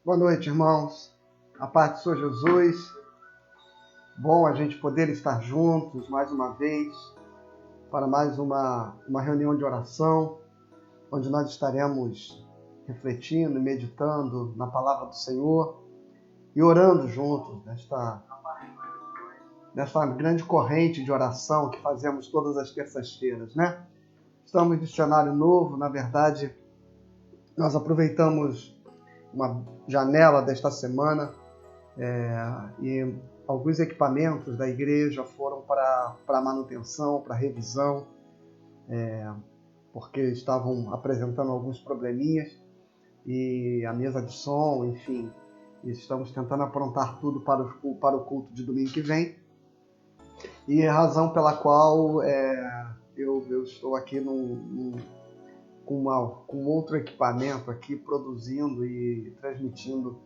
Boa noite, irmãos. A paz do Senhor Jesus. Bom a gente poder estar juntos mais uma vez para mais uma reunião de oração, onde nós estaremos refletindo e meditando na palavra do Senhor e orando juntos nesta grande corrente de oração que fazemos todas as terças-feiras, né? Estamos no dicionário novo, na verdade, nós aproveitamos uma janela desta semana e alguns equipamentos da igreja foram para manutenção, para revisão, porque estavam apresentando alguns probleminhas e a mesa de som, enfim, estamos tentando aprontar tudo para o culto de domingo que vem, e a razão pela qual eu estou aqui com outro equipamento aqui, produzindo e transmitindo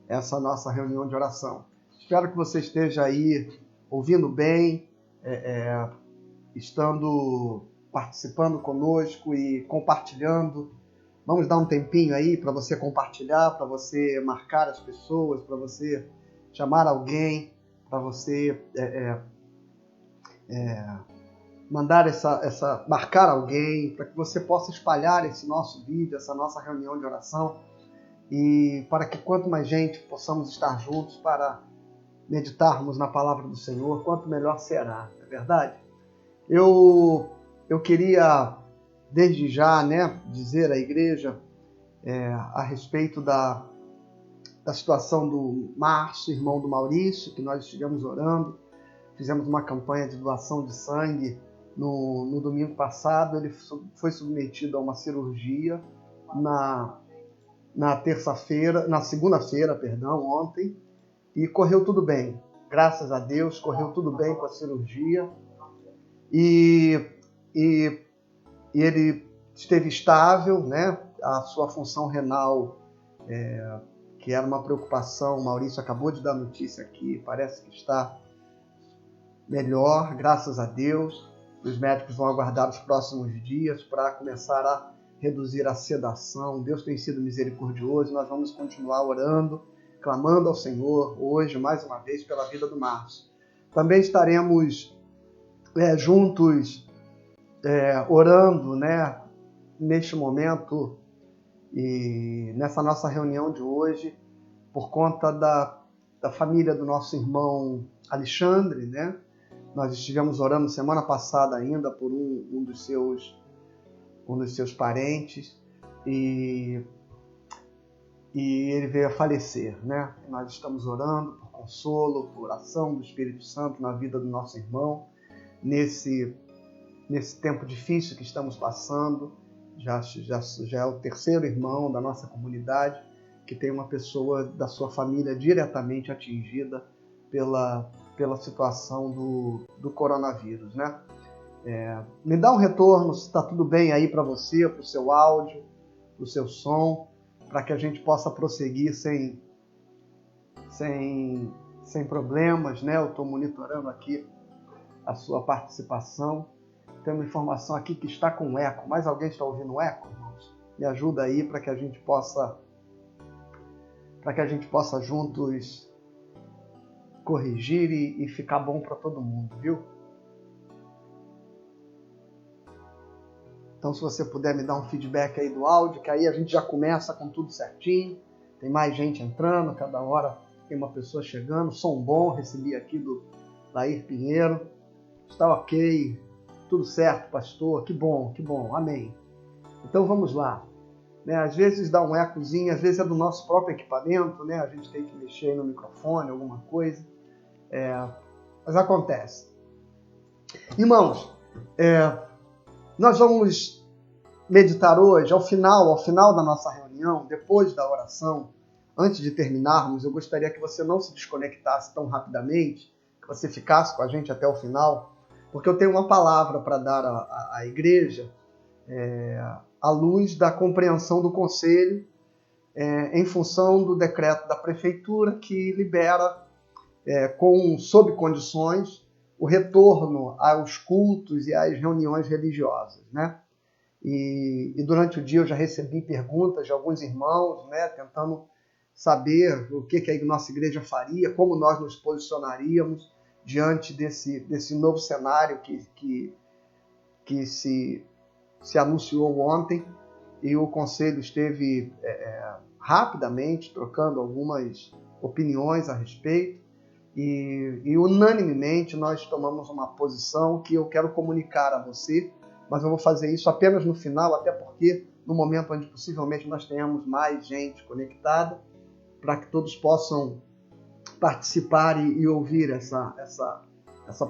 essa nossa reunião de oração. Espero que você esteja aí ouvindo bem, participando conosco e compartilhando. Vamos dar um tempinho aí para você compartilhar, para você marcar as pessoas, para você chamar alguém, para você mandar marcar alguém, para que você possa espalhar esse nosso vídeo, essa nossa reunião de oração, e para que quanto mais gente possamos estar juntos para meditarmos na palavra do Senhor, quanto melhor será, não é verdade? Eu queria, desde já, dizer à igreja a respeito da situação do Márcio, irmão do Maurício, que nós estivemos orando. Fizemos uma campanha de doação de sangue no domingo passado. Ele foi submetido a uma cirurgia na segunda-feira, ontem, e correu tudo bem. Graças a Deus, correu tudo bem com a cirurgia. E ele esteve estável, né? A sua função renal, que era uma preocupação, o Maurício acabou de dar notícia aqui, parece que está melhor, graças a Deus. Os médicos vão aguardar os próximos dias para começar a reduzir a sedação. Deus tem sido misericordioso, nós vamos continuar orando, clamando ao Senhor hoje, mais uma vez, pela vida do Márcio. Também estaremos juntos orando, neste momento e nessa nossa reunião de hoje, por conta da família do nosso irmão Alexandre, né? Nós estivemos orando semana passada ainda por um dos seus parentes e ele veio a falecer, né? Nós estamos orando por consolo, por ação do Espírito Santo na vida do nosso irmão nesse tempo difícil que estamos passando. Já é o terceiro irmão da nossa comunidade que tem uma pessoa da sua família diretamente atingida pela situação do coronavírus, né? Me dá um retorno se está tudo bem aí para você, para o seu áudio, para o seu som, para que a gente possa prosseguir sem problemas, né? Eu estou monitorando aqui a sua participação. Tem uma informação aqui que está com eco. Mais alguém está ouvindo eco, irmãos? Me ajuda aí para que a gente possa juntos corrigir e ficar bom para todo mundo, viu? Então, se você puder me dar um feedback aí do áudio, que aí a gente já começa com tudo certinho. Tem mais gente entrando, cada hora tem uma pessoa chegando. Som bom, recebi aqui do Lair Pinheiro. Está ok, tudo certo, pastor, que bom, amém. Então vamos lá. Às vezes dá um ecozinho, às vezes é do nosso próprio equipamento, né? A gente tem que mexer no microfone, alguma coisa. Mas acontece. Irmãos, nós vamos meditar hoje, ao final da nossa reunião, depois da oração, antes de terminarmos, eu gostaria que você não se desconectasse tão rapidamente, que você ficasse com a gente até o final, porque eu tenho uma palavra para dar à igreja, à luz da compreensão do conselho, em função do decreto da prefeitura que libera, sob condições, o retorno aos cultos e às reuniões religiosas, né? E durante o dia eu já recebi perguntas de alguns irmãos, né, tentando saber o que a nossa igreja faria, como nós nos posicionaríamos diante desse novo cenário que se anunciou ontem, e o Conselho esteve rapidamente trocando algumas opiniões a respeito, e unanimemente nós tomamos uma posição que eu quero comunicar a você, mas eu vou fazer isso apenas no final, até porque no momento onde possivelmente nós tenhamos mais gente conectada, para que todos possam participar e ouvir essa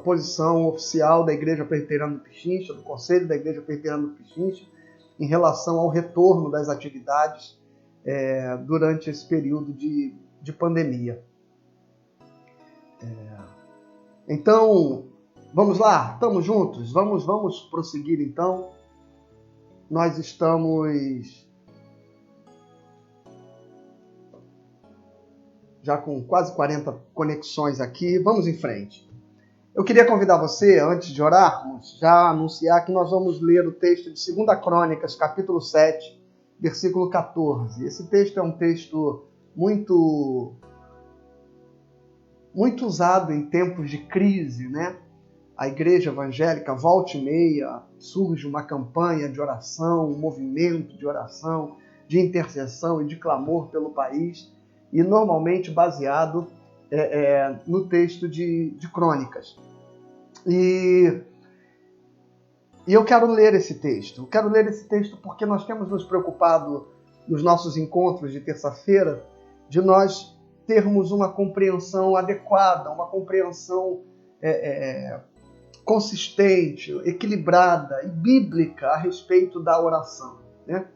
posição oficial da Igreja Presbiteriana do Pichincha, do Conselho da Igreja Presbiteriana do Pichincha, em relação ao retorno das atividades durante esse período de pandemia. Então, vamos lá, estamos juntos? Vamos prosseguir então. Nós estamos já com quase 40 conexões aqui. Vamos em frente. Eu queria convidar você, antes de orarmos, já anunciar que nós vamos ler o texto de 2 Crônicas, capítulo 7, versículo 14. Esse texto é um texto muito usado em tempos de crise, né? A igreja evangélica, volta e meia, surge uma campanha de oração, um movimento de oração, de intercessão e de clamor pelo país, e normalmente baseado no texto de Crônicas. E eu quero ler esse texto. Eu quero ler esse texto porque nós temos nos preocupado nos nossos encontros de terça-feira de nós termos uma compreensão adequada, uma compreensão consistente, equilibrada e bíblica a respeito da oração, né?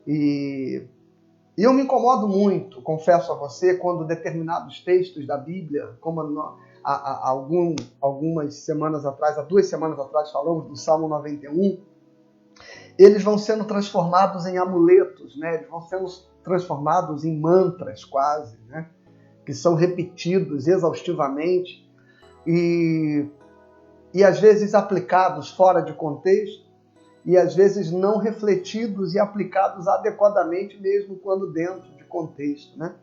E eu me incomodo muito, confesso a você, quando determinados textos da Bíblia, como há 2 semanas atrás falamos do Salmo 91, eles vão sendo transformados em amuletos, né? Eles vão sendo transformados em mantras quase, né? Que são repetidos exaustivamente e às vezes aplicados fora de contexto e às vezes não refletidos e aplicados adequadamente mesmo quando dentro de contexto, né?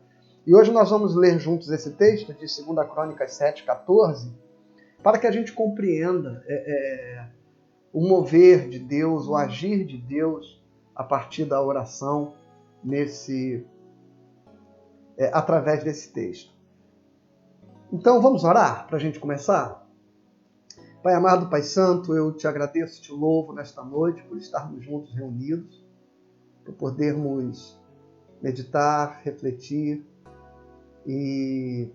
E hoje nós vamos ler juntos esse texto de 2 Crônicas 7, 14, para que a gente compreenda o mover de Deus, o agir de Deus a partir da oração através desse texto. Então vamos orar para a gente começar? Pai amado, Pai santo, eu te agradeço, te louvo nesta noite por estarmos juntos reunidos, por podermos meditar, refletir e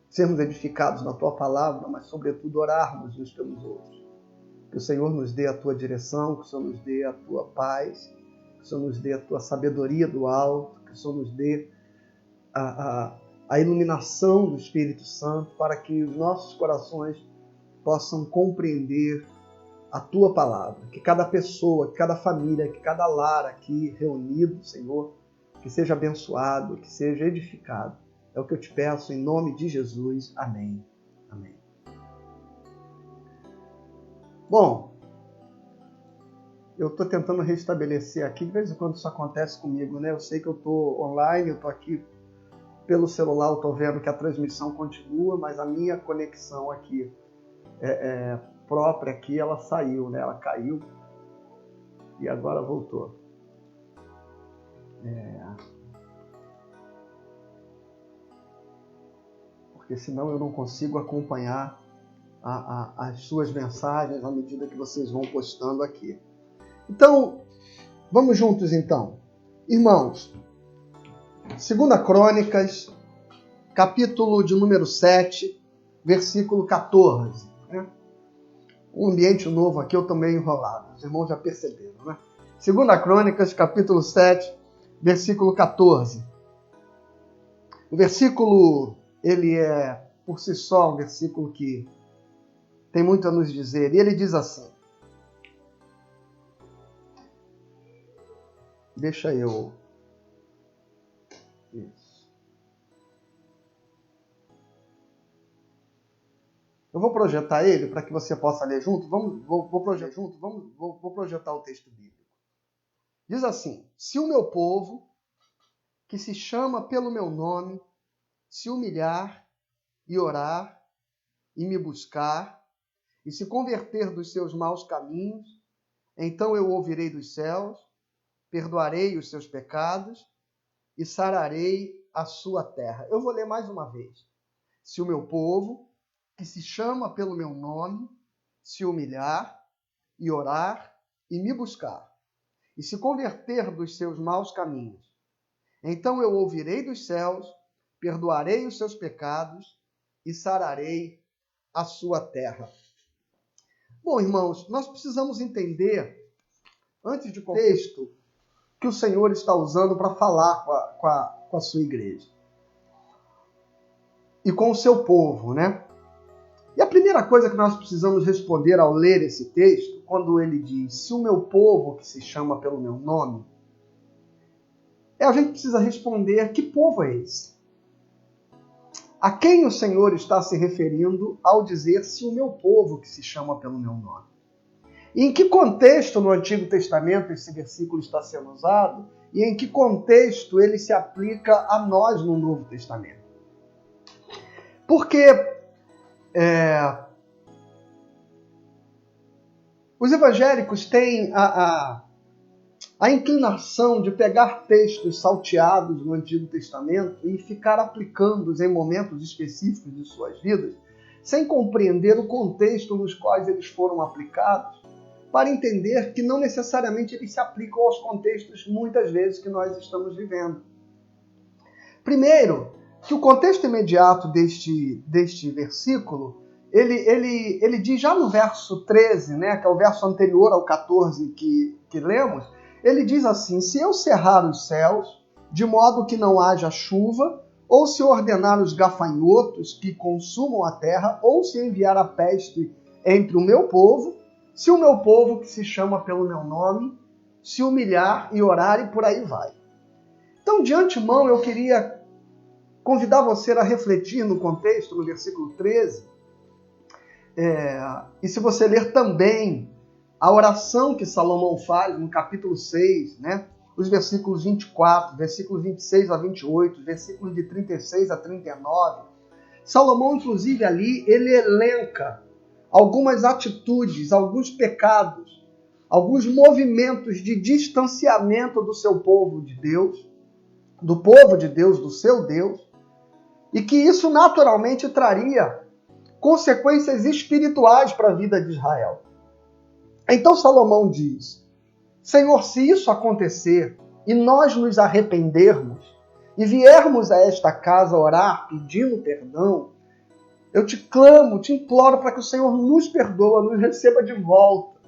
sermos edificados na Tua palavra, mas sobretudo orarmos uns pelos outros. Que o Senhor nos dê a Tua direção, que o Senhor nos dê a Tua paz, que o Senhor nos dê a Tua sabedoria do alto, que o Senhor nos dê a iluminação do Espírito Santo para que os nossos corações possam compreender a Tua palavra. Que cada pessoa, que cada família, que cada lar aqui reunido, Senhor, que seja abençoado, que seja edificado. É o que eu te peço em nome de Jesus. Amém. Amém. Bom, eu estou tentando restabelecer aqui, de vez em quando isso acontece comigo, né? Eu sei que eu estou online, eu estou aqui pelo celular, eu estou vendo que a transmissão continua, mas a minha conexão aqui própria aqui, ela saiu, né? Ela caiu e agora voltou. Porque senão eu não consigo acompanhar as suas mensagens à medida que vocês vão postando aqui. Então, vamos juntos então. Irmãos, 2 Crônicas, capítulo de número 7, versículo 14. Né? Um ambiente novo aqui, eu também enrolado. Os irmãos já perceberam, né? 2 Crônicas, capítulo 7, versículo 14. O versículo, ele é, por si só, um versículo que tem muito a nos dizer. E ele diz assim. Deixa eu... Isso. Eu vou projetar ele para que você possa ler junto. Vou projetar o texto bíblico. Diz assim: se o meu povo, que se chama pelo meu nome, se humilhar e orar e me buscar, e se converter dos seus maus caminhos, então eu ouvirei dos céus, perdoarei os seus pecados e sararei a sua terra. Eu vou ler mais uma vez. Se o meu povo, que se chama pelo meu nome, se humilhar e orar e me buscar, e se converter dos seus maus caminhos, então eu ouvirei dos céus, perdoarei os seus pecados e sararei a sua terra. Bom, irmãos, nós precisamos entender, antes de contexto, que o Senhor está usando para falar com a sua igreja e com o seu povo, né? E a primeira coisa que nós precisamos responder ao ler esse texto, quando ele diz, se o meu povo que se chama pelo meu nome, a gente precisa responder, que povo é esse? A quem o Senhor está se referindo ao dizer, se o meu povo que se chama pelo meu nome? E em que contexto no Antigo Testamento esse versículo está sendo usado? E em que contexto ele se aplica a nós no Novo Testamento? Porque os evangélicos têm a inclinação de pegar textos salteados no Antigo Testamento e ficar aplicando-os em momentos específicos de suas vidas, sem compreender o contexto nos quais eles foram aplicados, para entender que não necessariamente eles se aplicam aos contextos, muitas vezes, que nós estamos vivendo. Primeiro, que o contexto imediato deste versículo, ele diz já no verso 13, né, que é o verso anterior ao 14 que lemos, ele diz assim, se eu cerrar os céus, de modo que não haja chuva, ou se ordenar os gafanhotos que consumam a terra, ou se enviar a peste entre o meu povo, se o meu povo, que se chama pelo meu nome, se humilhar e orar, e por aí vai. Então, de antemão, eu queria convidar você a refletir no contexto, no versículo 13, e se você ler também a oração que Salomão faz no capítulo 6, né? Os versículos 24, versículos 26 a 28, versículos de 36 a 39, Salomão, inclusive, ali, ele elenca algumas atitudes, alguns pecados, alguns movimentos de distanciamento do seu povo de Deus, do povo de Deus, do seu Deus, e que isso naturalmente traria consequências espirituais para a vida de Israel. Então Salomão diz, Senhor, se isso acontecer e nós nos arrependermos e viermos a esta casa orar pedindo perdão, eu te clamo, te imploro para que o Senhor nos perdoa, nos receba de volta.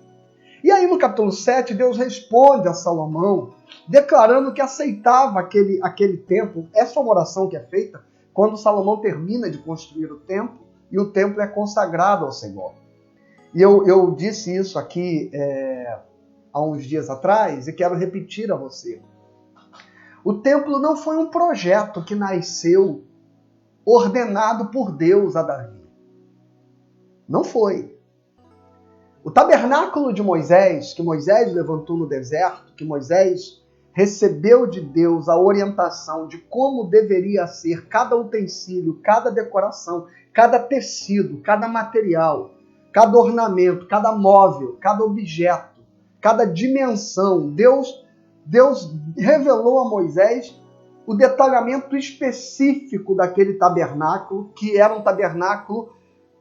E aí no capítulo 7, Deus responde a Salomão, declarando que aceitava aquele templo. Essa é uma oração que é feita quando Salomão termina de construir o templo e o templo é consagrado ao Senhor. E eu disse isso aqui há uns dias atrás e quero repetir a você. O templo não foi um projeto que nasceu ordenado por Deus a Davi. Não foi. O tabernáculo de Moisés, que Moisés levantou no deserto, que Moisés recebeu de Deus a orientação de como deveria ser cada utensílio, cada decoração, cada tecido, cada material, cada ornamento, cada móvel, cada objeto, cada dimensão. Deus revelou a Moisés o detalhamento específico daquele tabernáculo, que era um tabernáculo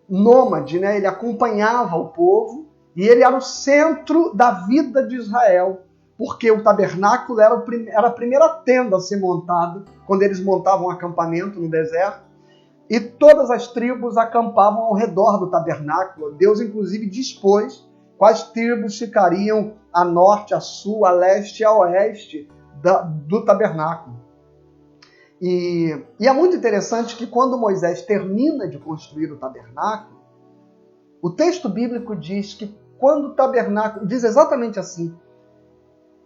nômade, né? Ele acompanhava o povo e ele era o centro da vida de Israel, porque o tabernáculo era a primeira tenda a ser montada quando eles montavam um acampamento no deserto, e todas as tribos acampavam ao redor do tabernáculo. Deus, inclusive, dispôs quais tribos ficariam a norte, a sul, a leste e a oeste do tabernáculo. E é muito interessante que quando Moisés termina de construir o tabernáculo, o texto bíblico diz que quando o tabernáculo, diz exatamente assim,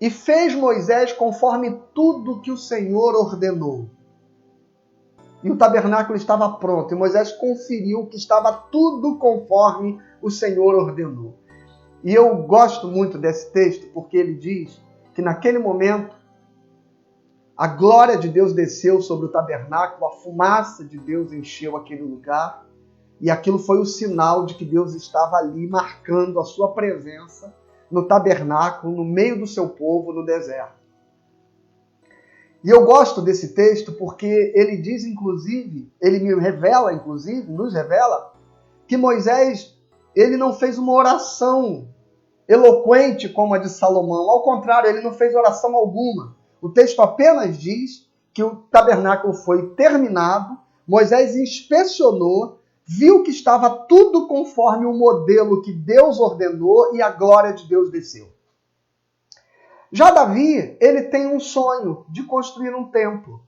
e fez Moisés conforme tudo que o Senhor ordenou. E o tabernáculo estava pronto, e Moisés conferiu que estava tudo conforme o Senhor ordenou. E eu gosto muito desse texto, porque ele diz que naquele momento A glória de Deus desceu sobre o tabernáculo, a fumaça de Deus encheu aquele lugar, e aquilo foi o sinal de que Deus estava ali marcando a sua presença no tabernáculo, no meio do seu povo, no deserto. E eu gosto desse texto porque ele diz, inclusive, ele nos revela, que Moisés, ele não fez uma oração eloquente como a de Salomão. Ao contrário, ele não fez oração alguma. O texto apenas diz que o tabernáculo foi terminado, Moisés inspecionou, viu que estava tudo conforme o modelo que Deus ordenou e a glória de Deus desceu. Já Davi, ele tem um sonho de construir um templo.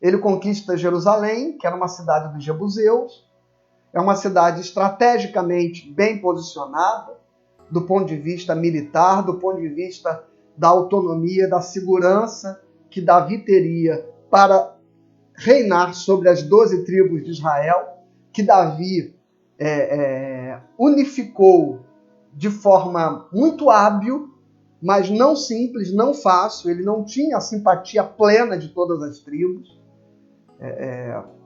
Ele conquista Jerusalém, que era uma cidade dos jebuseus, é uma cidade estrategicamente bem posicionada, do ponto de vista militar, do ponto de vista da autonomia, da segurança que Davi teria para reinar sobre as 12 tribos de Israel, que Davi unificou de forma muito hábil, mas não simples, não fácil. Ele não tinha a simpatia plena de todas as tribos.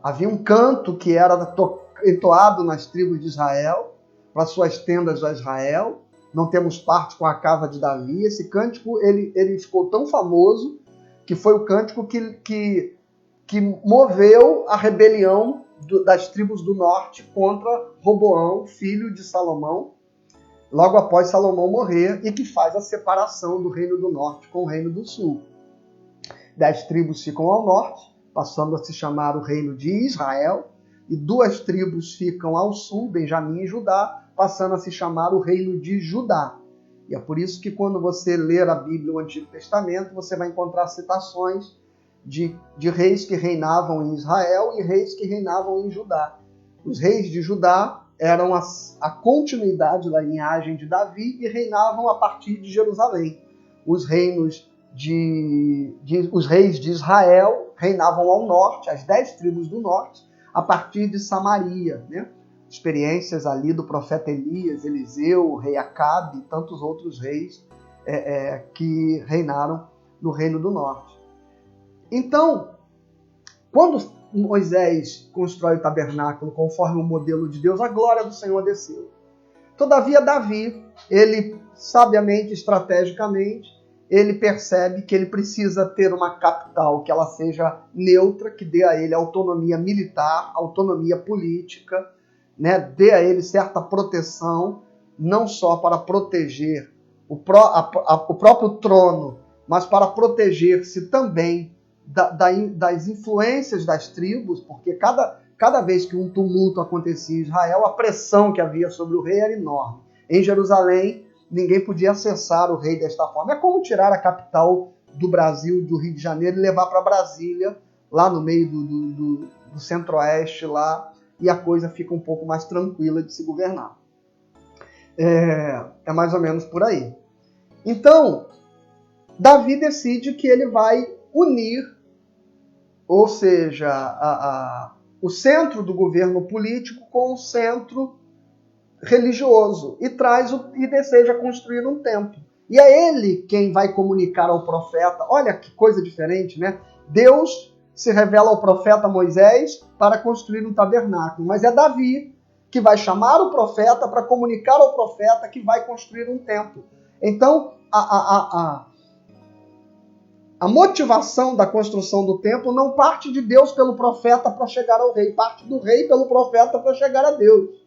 Havia um canto que era entoado nas tribos de Israel, para suas tendas a Israel. Não temos parte com a casa de Davi. Esse cântico ele ficou tão famoso que foi o cântico que moveu a rebelião das tribos do norte contra Roboão, filho de Salomão, logo após Salomão morrer, e que faz a separação do reino do norte com o reino do sul. 10 tribos ficam ao norte, passando a se chamar o reino de Israel, e 2 tribos ficam ao sul, Benjamim e Judá, passando a se chamar o reino de Judá. E é por isso que quando você ler a Bíblia, o Antigo Testamento, você vai encontrar citações de reis que reinavam em Israel e reis que reinavam em Judá. Os reis de Judá eram a continuidade da linhagem de Davi e reinavam a partir de Jerusalém. Os reis de Israel reinavam ao norte, as 10 tribos do norte, a partir de Samaria, né? Experiências ali do profeta Elias, Eliseu, o rei Acabe e tantos outros reis que reinaram no reino do norte. Então, quando Moisés constrói o tabernáculo conforme o modelo de Deus, a glória do Senhor desceu. Todavia, Davi, ele sabiamente, estrategicamente, ele percebe que ele precisa ter uma capital que ela seja neutra, que dê a ele autonomia militar, autonomia política, né? Dê a ele certa proteção, não só para proteger o próprio trono, mas para proteger-se também das influências das tribos, porque cada vez que um tumulto acontecia em Israel, a pressão que havia sobre o rei era enorme. Em Jerusalém, ninguém podia acessar o rei desta forma. É como tirar a capital do Brasil, do Rio de Janeiro, e levar para Brasília, lá no meio do centro-oeste, lá, e a coisa fica um pouco mais tranquila de se governar. É mais ou menos por aí. Então, Davi decide que ele vai unir, ou seja, o centro do governo político com o centro religioso, e deseja construir um templo. E é ele quem vai comunicar ao profeta. Olha que coisa diferente, né? Deus se revela ao profeta Moisés para construir um tabernáculo, mas é Davi que vai chamar o profeta para comunicar ao profeta que vai construir um templo. Então, a motivação da construção do templo não parte de Deus pelo profeta para chegar ao rei, parte do rei pelo profeta para chegar a Deus.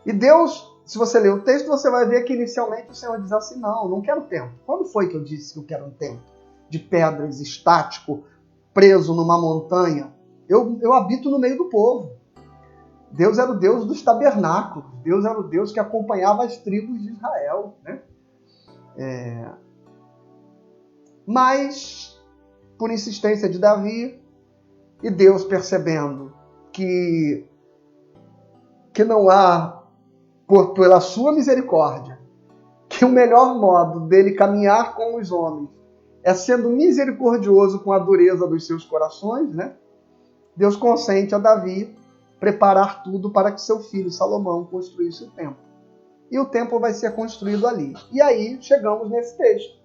E Deus, se você ler o texto, você vai ver que inicialmente o Senhor diz assim: não quero templo. Quando foi que eu disse que eu quero um templo? De pedras, estático, preso numa montanha. Eu habito no meio do povo. Deus era o Deus dos tabernáculos. Deus era o Deus que acompanhava as tribos de Israel, né? Mas, por insistência de Davi, e Deus percebendo que não há, pela sua misericórdia, que o melhor modo dele caminhar com os homens é sendo misericordioso com a dureza dos seus corações, né? Deus consente a Davi preparar tudo para que seu filho Salomão construísse o templo. E o templo vai ser construído ali. E aí chegamos nesse texto,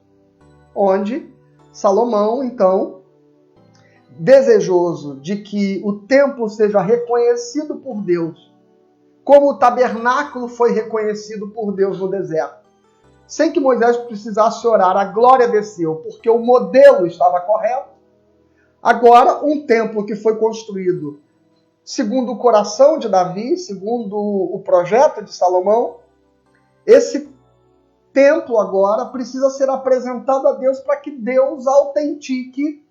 onde Salomão, então, desejoso de que o templo seja reconhecido por Deus, como o tabernáculo foi reconhecido por Deus no deserto, sem que Moisés precisasse orar, a glória desceu, porque o modelo estava correto. Agora, um templo que foi construído segundo o coração de Davi, segundo o projeto de Salomão, esse templo agora precisa ser apresentado a Deus para que Deus autentique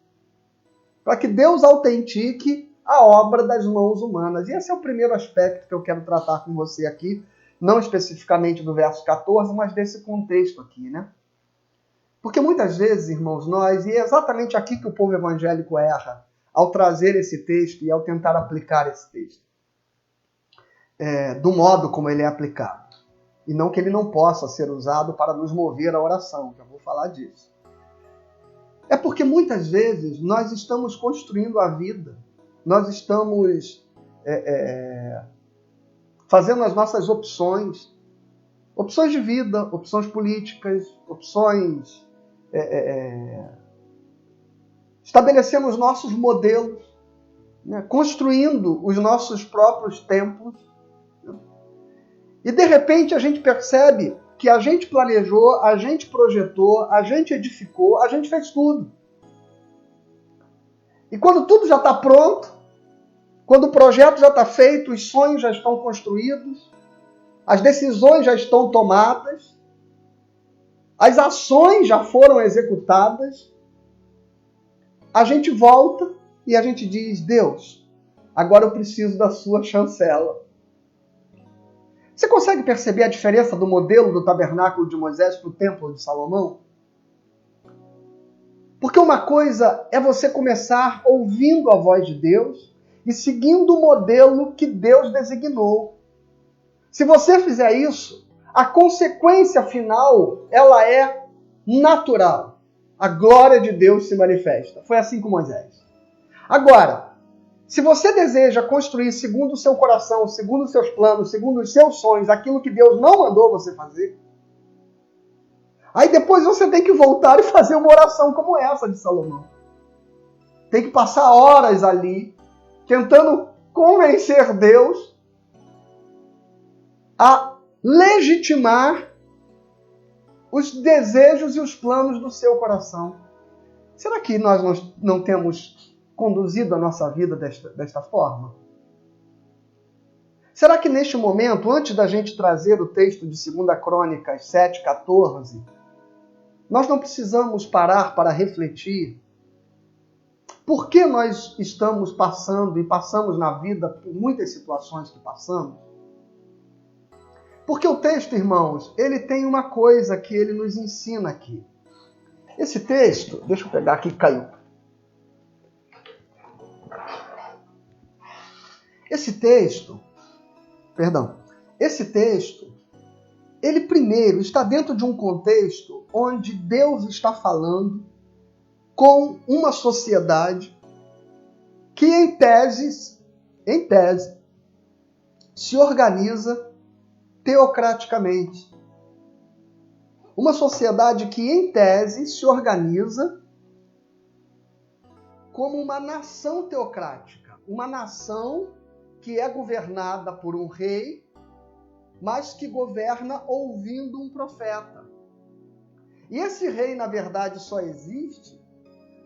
a obra das mãos humanas. E esse é o primeiro aspecto que eu quero tratar com você aqui, não especificamente do verso 14, mas desse contexto aqui, né? Porque muitas vezes, irmãos, e é exatamente aqui que o povo evangélico erra, ao trazer esse texto e ao tentar aplicar esse texto, do modo como ele é aplicado. E não que ele não possa ser usado para nos mover à oração, já vou falar disso. É porque muitas vezes nós estamos construindo a vida, nós estamos fazendo as nossas opções de vida, opções políticas, opções... estabelecendo os nossos modelos, né? Construindo os nossos próprios templos. E de repente a gente percebe que a gente planejou, a gente projetou, a gente edificou, a gente fez tudo. E quando tudo já está pronto, quando o projeto já está feito, os sonhos já estão construídos, as decisões já estão tomadas, as ações já foram executadas, a gente volta e a gente diz: Deus, agora eu preciso da sua chancela. Você consegue perceber a diferença do modelo do tabernáculo de Moisés para o templo de Salomão? Porque uma coisa é você começar ouvindo a voz de Deus e seguindo o modelo que Deus designou. Se você fizer isso, a consequência final, ela é natural. A glória de Deus se manifesta. Foi assim com Moisés. Agora, se você deseja construir segundo o seu coração, segundo os seus planos, segundo os seus sonhos, aquilo que Deus não mandou você fazer, aí depois você tem que voltar e fazer uma oração como essa de Salomão. Tem que passar horas ali, tentando convencer Deus a legitimar os desejos e os planos do seu coração. Será que nós não temos conduzido a nossa vida desta forma? Será que neste momento, antes da gente trazer o texto de 2 Crônicas 7:14, nós não precisamos parar para refletir por que nós estamos passando e passamos na vida por muitas situações que passamos? Porque o texto, irmãos, ele tem uma coisa que ele nos ensina aqui. Esse texto, deixa eu pegar aqui, caiu. Esse texto, ele primeiro está dentro de um contexto onde Deus está falando com uma sociedade que, em tese, se organiza teocraticamente. Uma sociedade que, em tese, se organiza como uma nação teocrática. Uma nação que é governada por um rei, mas que governa ouvindo um profeta. E esse rei, na verdade, só existe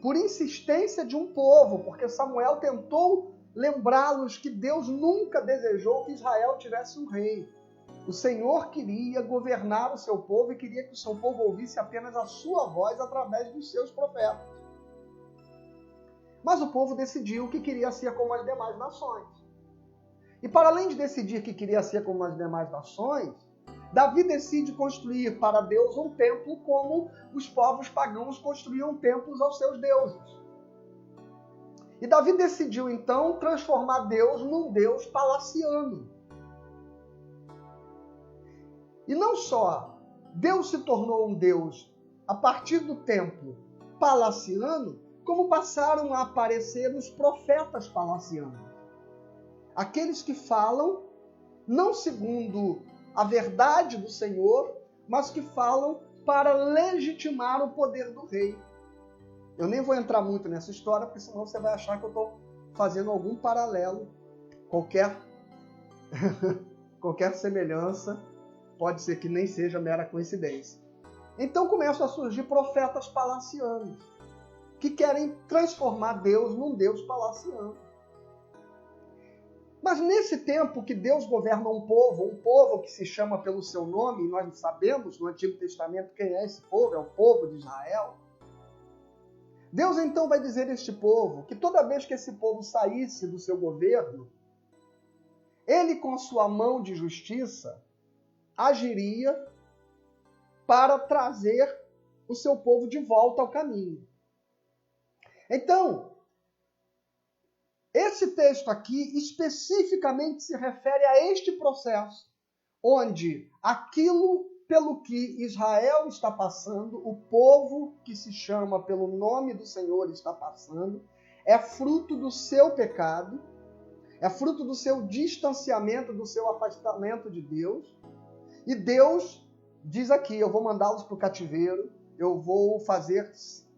por insistência de um povo, porque Samuel tentou lembrá-los que Deus nunca desejou que Israel tivesse um rei. O Senhor queria governar o seu povo e queria que o seu povo ouvisse apenas a sua voz através dos seus profetas. Mas o povo decidiu que queria ser como as demais nações. E para além de decidir que queria ser como as demais nações, Davi decide construir para Deus um templo como os povos pagãos construíam templos aos seus deuses. E Davi decidiu então transformar Deus num Deus palaciano. E não só Deus se tornou um Deus a partir do templo palaciano, como passaram a aparecer os profetas palacianos. Aqueles que falam não segundo a verdade do Senhor, mas que falam para legitimar o poder do rei. Eu nem vou entrar muito nessa história, porque senão você vai achar que eu estou fazendo algum paralelo, qualquer semelhança, pode ser que nem seja mera coincidência. Então começam a surgir profetas palacianos, que querem transformar Deus num Deus palaciano. Mas nesse tempo que Deus governa um povo que se chama pelo seu nome, e nós sabemos no Antigo Testamento quem é esse povo, é o povo de Israel. Deus então vai dizer a este povo que toda vez que esse povo saísse do seu governo, ele com a sua mão de justiça agiria para trazer o seu povo de volta ao caminho. Então, esse texto aqui especificamente se refere a este processo, onde aquilo pelo que Israel está passando, o povo que se chama pelo nome do Senhor está passando, é fruto do seu pecado, é fruto do seu distanciamento, do seu afastamento de Deus. E Deus diz aqui, eu vou mandá-los para o cativeiro, eu vou fazer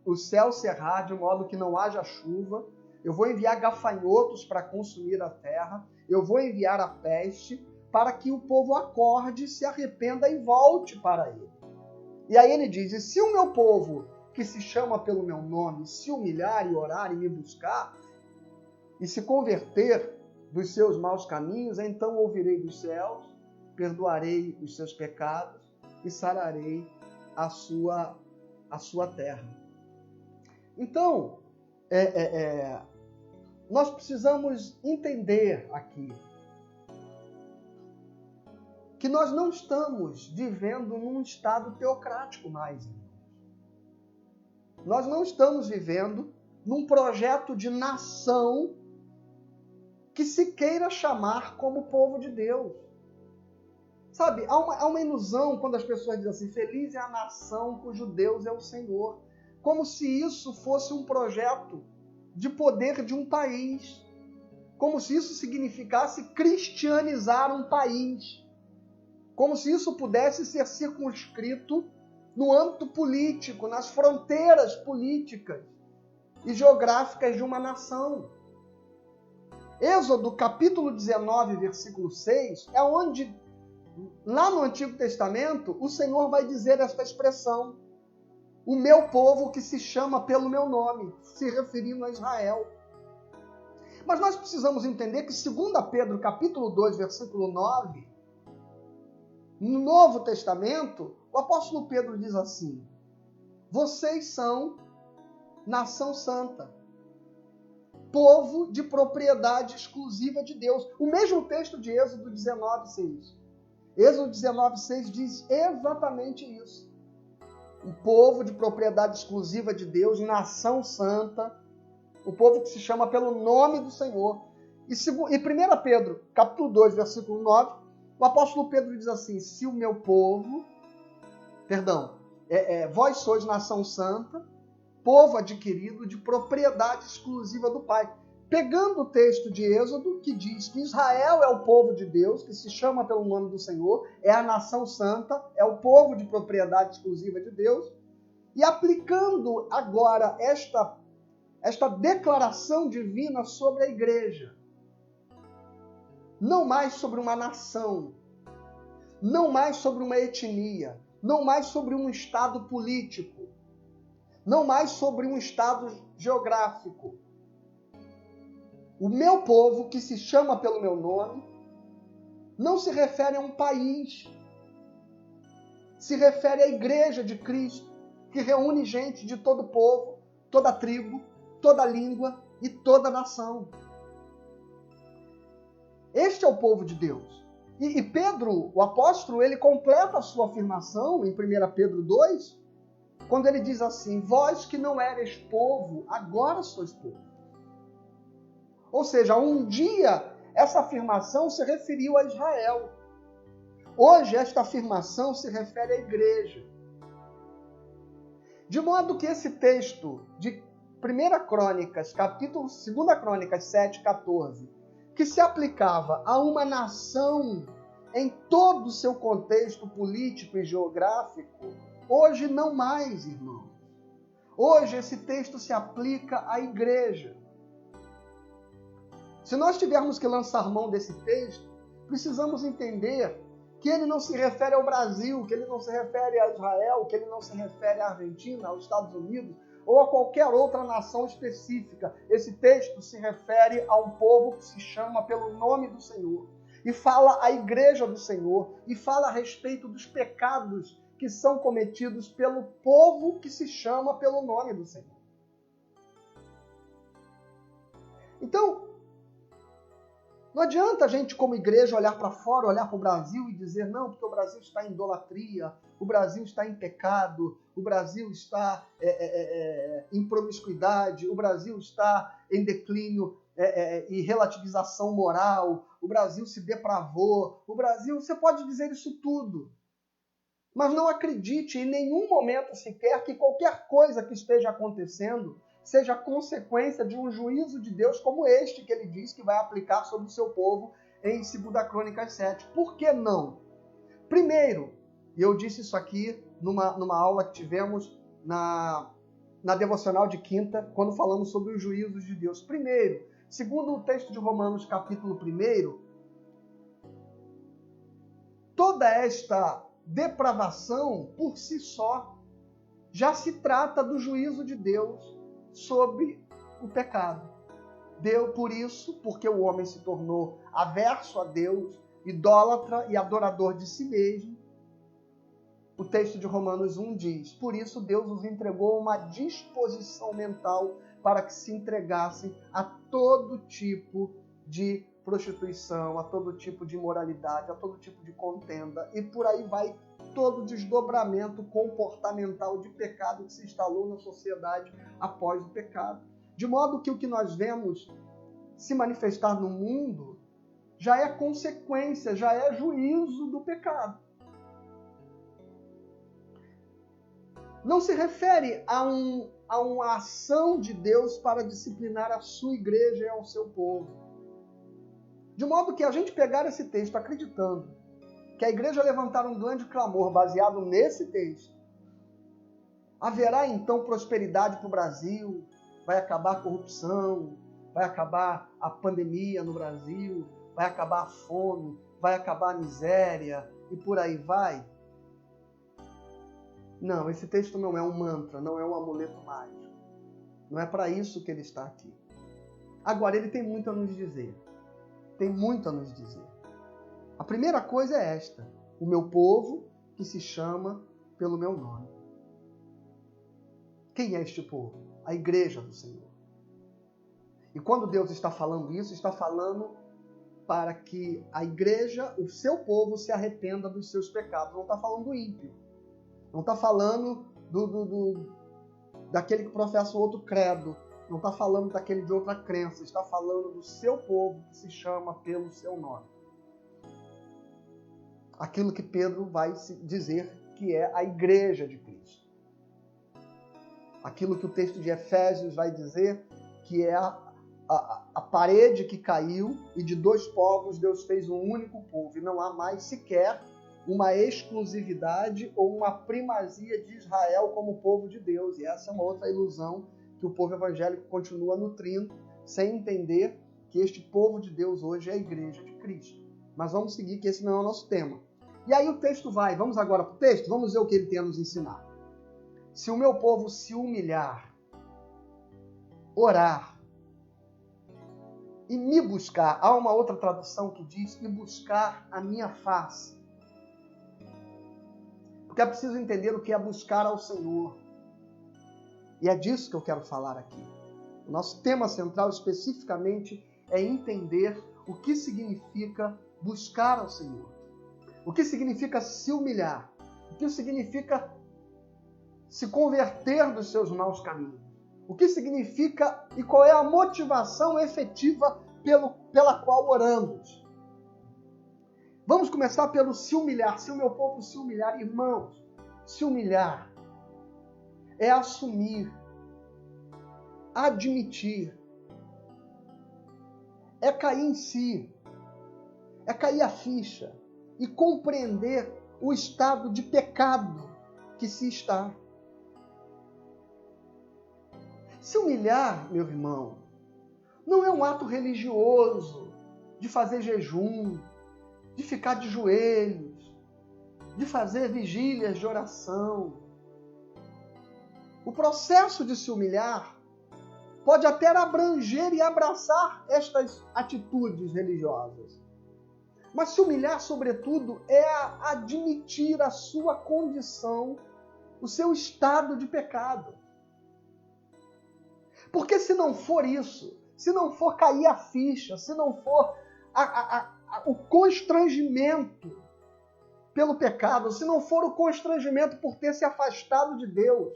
o céu cerrar de modo que não haja chuva, eu vou enviar gafanhotos para consumir a terra, eu vou enviar a peste para que o povo acorde, se arrependa e volte para ele. E aí ele diz, e se o meu povo, que se chama pelo meu nome, se humilhar e orar e me buscar, e se converter dos seus maus caminhos, então ouvirei dos céus, perdoarei os seus pecados e sararei a sua terra. Então, nós precisamos entender aqui que nós não estamos vivendo num estado teocrático mais. Nós não estamos vivendo num projeto de nação que se queira chamar como povo de Deus. Sabe, há uma ilusão quando as pessoas dizem assim, feliz é a nação cujo Deus é o Senhor. Como se isso fosse um projeto de poder de um país. Como se isso significasse cristianizar um país. Como se isso pudesse ser circunscrito no âmbito político, nas fronteiras políticas e geográficas de uma nação. Êxodo capítulo 19, versículo 6, é onde, lá no Antigo Testamento, o Senhor vai dizer esta expressão, o meu povo que se chama pelo meu nome, se referindo a Israel. Mas nós precisamos entender que 2 Pedro capítulo 2, versículo 9, no Novo Testamento, o apóstolo Pedro diz assim, vocês são nação santa, povo de propriedade exclusiva de Deus. O mesmo texto de Êxodo 19:6. Êxodo 19:6 diz exatamente isso. Um povo de propriedade exclusiva de Deus, nação santa, o povo que se chama pelo nome do Senhor. E 1 Pedro, capítulo 2, versículo 9, o apóstolo Pedro diz assim, se o meu povo, vós sois nação santa, povo adquirido de propriedade exclusiva do Pai. Pegando o texto de Êxodo, que diz que Israel é o povo de Deus, que se chama pelo nome do Senhor, é a nação santa, é o povo de propriedade exclusiva de Deus, e aplicando agora esta declaração divina sobre a igreja, não mais sobre uma nação, não mais sobre uma etnia, não mais sobre um estado político, não mais sobre um estado geográfico. O meu povo, que se chama pelo meu nome, não se refere a um país, se refere à igreja de Cristo, que reúne gente de todo povo, toda tribo, toda língua e toda nação. Este é o povo de Deus. E Pedro, o apóstolo, ele completa a sua afirmação em 1 Pedro 2, quando ele diz assim, vós que não eres povo, agora sois povo. Ou seja, um dia essa afirmação se referiu a Israel. Hoje esta afirmação se refere à igreja. De modo que esse texto de 2 Crônicas 7:14, que se aplicava a uma nação em todo o seu contexto político e geográfico, hoje não mais, irmãos. Hoje esse texto se aplica à igreja. Se nós tivermos que lançar mão desse texto, precisamos entender que ele não se refere ao Brasil, que ele não se refere a Israel, que ele não se refere à Argentina, aos Estados Unidos ou a qualquer outra nação específica. Esse texto se refere a um povo que se chama pelo nome do Senhor e fala à igreja do Senhor e fala a respeito dos pecados que são cometidos pelo povo que se chama pelo nome do Senhor. Então, não adianta a gente, como igreja, olhar para fora, olhar para o Brasil e dizer, não, porque o Brasil está em idolatria, o Brasil está em pecado, o Brasil está em promiscuidade, o Brasil está em declínio e relativização moral, o Brasil se depravou, o Brasil... Você pode dizer isso tudo, mas não acredite em nenhum momento sequer que qualquer coisa que esteja acontecendo seja consequência de um juízo de Deus como este que ele diz que vai aplicar sobre o seu povo em 2 Crônicas 7. Por que não? Primeiro, e eu disse isso aqui numa aula que tivemos na devocional de quinta, quando falamos sobre os juízos de Deus. Primeiro, segundo o texto de Romanos, capítulo 1, toda esta depravação, por si só, já se trata do juízo de Deus sobre o pecado. Deu por isso, porque o homem se tornou averso a Deus, idólatra e adorador de si mesmo. O texto de Romanos 1 diz, por isso Deus os entregou uma disposição mental para que se entregassem a todo tipo de prostituição, a todo tipo de imoralidade, a todo tipo de contenda, e por aí vai todo o desdobramento comportamental de pecado que se instalou na sociedade após o pecado. De modo que o que nós vemos se manifestar no mundo já é consequência, já é juízo do pecado. Não se refere a uma ação de Deus para disciplinar a sua igreja e ao seu povo. De modo que a gente pegar esse texto acreditando que a igreja levantar um grande clamor baseado nesse texto, haverá então prosperidade para o Brasil, vai acabar a corrupção, vai acabar a pandemia no Brasil, vai acabar a fome, vai acabar a miséria e por aí vai. Não, esse texto não é um mantra, não é um amuleto mágico. Não é para isso que ele está aqui. Agora, ele tem muito a nos dizer. Tem muito a nos dizer. A primeira coisa é esta: o meu povo que se chama pelo meu nome. Quem é este povo? A igreja do Senhor. E quando Deus está falando isso, está falando para que a igreja, o seu povo, se arrependa dos seus pecados. Não está falando do ímpio. Não está falando daquele que professa outro credo. Não está falando daquele de outra crença. Está falando do seu povo que se chama pelo seu nome. Aquilo que Pedro vai dizer que é a igreja de Cristo. Aquilo que o texto de Efésios vai dizer que é a parede que caiu e de dois povos Deus fez um único povo. E não há mais sequer uma exclusividade ou uma primazia de Israel como povo de Deus. E essa é uma outra ilusão que o povo evangélico continua nutrindo, sem entender que este povo de Deus hoje é a igreja de Cristo. Mas vamos seguir, que esse não é o nosso tema. E aí o texto vai, vamos agora para o texto, vamos ver o que ele tem a nos ensinar. Se o meu povo se humilhar, orar e me buscar, há uma outra tradução que diz, e buscar a minha face. Porque é preciso entender o que é buscar ao Senhor. E é disso que eu quero falar aqui. O nosso tema central especificamente é entender o que significa buscar ao Senhor. O que significa se humilhar? O que significa se converter dos seus maus caminhos? O que significa e qual é a motivação efetiva pela qual oramos? Vamos começar pelo se humilhar. Se o meu povo se humilhar, irmãos, se humilhar é assumir, admitir, é cair em si, é cair a ficha e compreender o estado de pecado que se está. Se humilhar, meu irmão, não é um ato religioso de fazer jejum, de ficar de joelhos, de fazer vigílias de oração. O processo de se humilhar pode até abranger e abraçar estas atitudes religiosas. Mas se humilhar, sobretudo, é admitir a sua condição, o seu estado de pecado. Porque se não for isso, se não for cair a ficha, se não for o constrangimento pelo pecado, se não for o constrangimento por ter se afastado de Deus,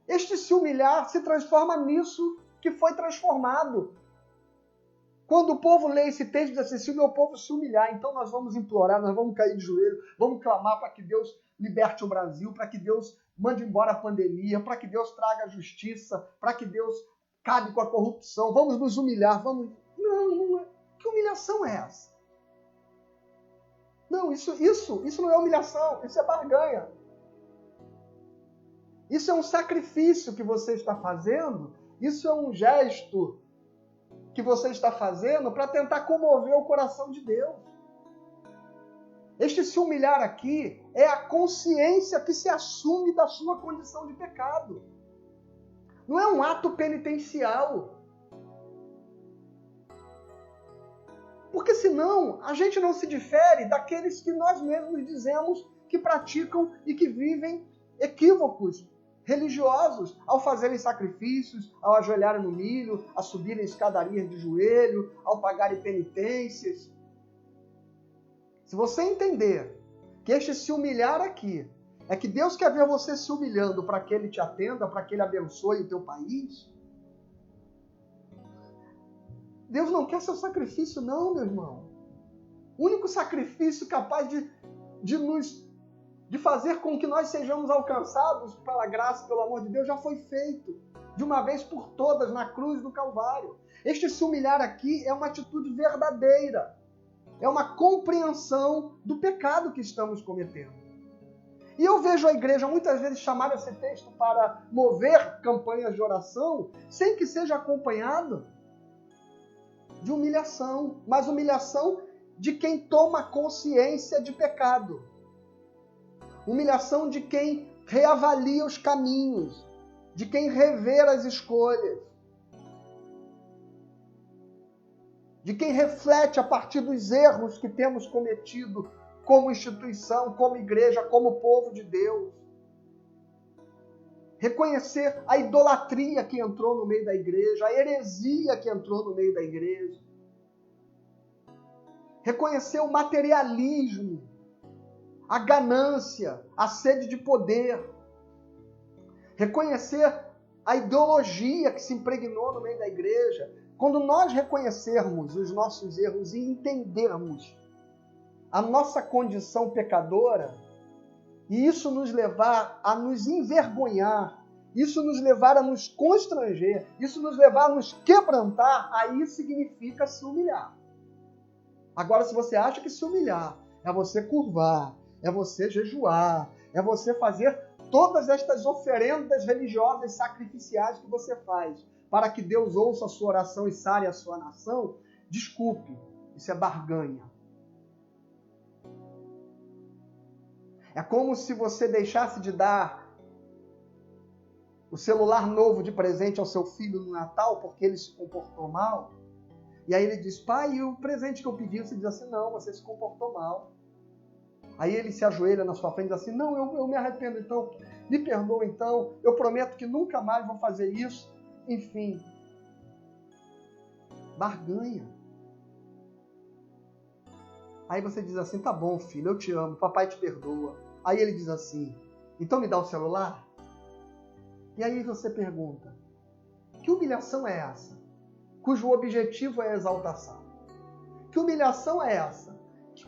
este se humilhar se transforma nisso que foi transformado. Quando o povo lê esse texto, diz assim, se o meu povo se humilhar, então nós vamos implorar, nós vamos cair de joelho, vamos clamar para que Deus liberte o Brasil, para que Deus mande embora a pandemia, para que Deus traga a justiça, para que Deus acabe com a corrupção, vamos nos humilhar, vamos... Não é. Que humilhação é essa? Não, isso não é humilhação, isso é barganha. Isso é um sacrifício que você está fazendo, isso é um gesto que você está fazendo para tentar comover o coração de Deus. Este se humilhar aqui é a consciência que se assume da sua condição de pecado. Não é um ato penitencial. Porque senão a gente não se difere daqueles que nós mesmos dizemos que praticam e que vivem equívocos religiosos ao fazerem sacrifícios, ao ajoelharem no milho, a subirem escadarias de joelho, ao pagarem penitências. Se você entender que este se humilhar aqui é que Deus quer ver você se humilhando para que Ele te atenda, para que Ele abençoe o teu país, Deus não quer seu sacrifício não, meu irmão. O único sacrifício capaz de fazer com que nós sejamos alcançados pela graça, pelo amor de Deus, já foi feito, de uma vez por todas, na cruz do Calvário. Este se humilhar aqui é uma atitude verdadeira, é uma compreensão do pecado que estamos cometendo. E eu vejo a igreja muitas vezes chamar esse texto para mover campanhas de oração, sem que seja acompanhado de humilhação, mas humilhação de quem toma consciência de pecado. Humilhação de quem reavalia os caminhos, de quem revê as escolhas, de quem reflete a partir dos erros que temos cometido como instituição, como igreja, como povo de Deus. Reconhecer a idolatria que entrou no meio da igreja, a heresia que entrou no meio da igreja. Reconhecer o materialismo, a ganância, a sede de poder. Reconhecer a ideologia que se impregnou no meio da igreja. Quando nós reconhecermos os nossos erros e entendermos a nossa condição pecadora, e isso nos levar a nos envergonhar, isso nos levar a nos constranger, isso nos levar a nos quebrantar, aí significa se humilhar. Agora, se você acha que se humilhar é você curvar, é você jejuar, é você fazer todas estas oferendas religiosas sacrificiais que você faz para que Deus ouça a sua oração e sare a sua nação, desculpe, isso é barganha. É como se você deixasse de dar o celular novo de presente ao seu filho no Natal porque ele se comportou mal. E aí ele diz, pai, e o presente que eu pedi? Você diz assim, não, você se comportou mal. Aí ele se ajoelha na sua frente e diz assim, não, eu me arrependo então, me perdoa então, eu prometo que nunca mais vou fazer isso. Enfim, barganha. Aí você diz assim, tá bom filho, eu te amo, papai te perdoa. Aí ele diz assim, então me dá o celular? E aí você pergunta, que humilhação é essa? Cujo objetivo é a exaltação. Que humilhação é essa?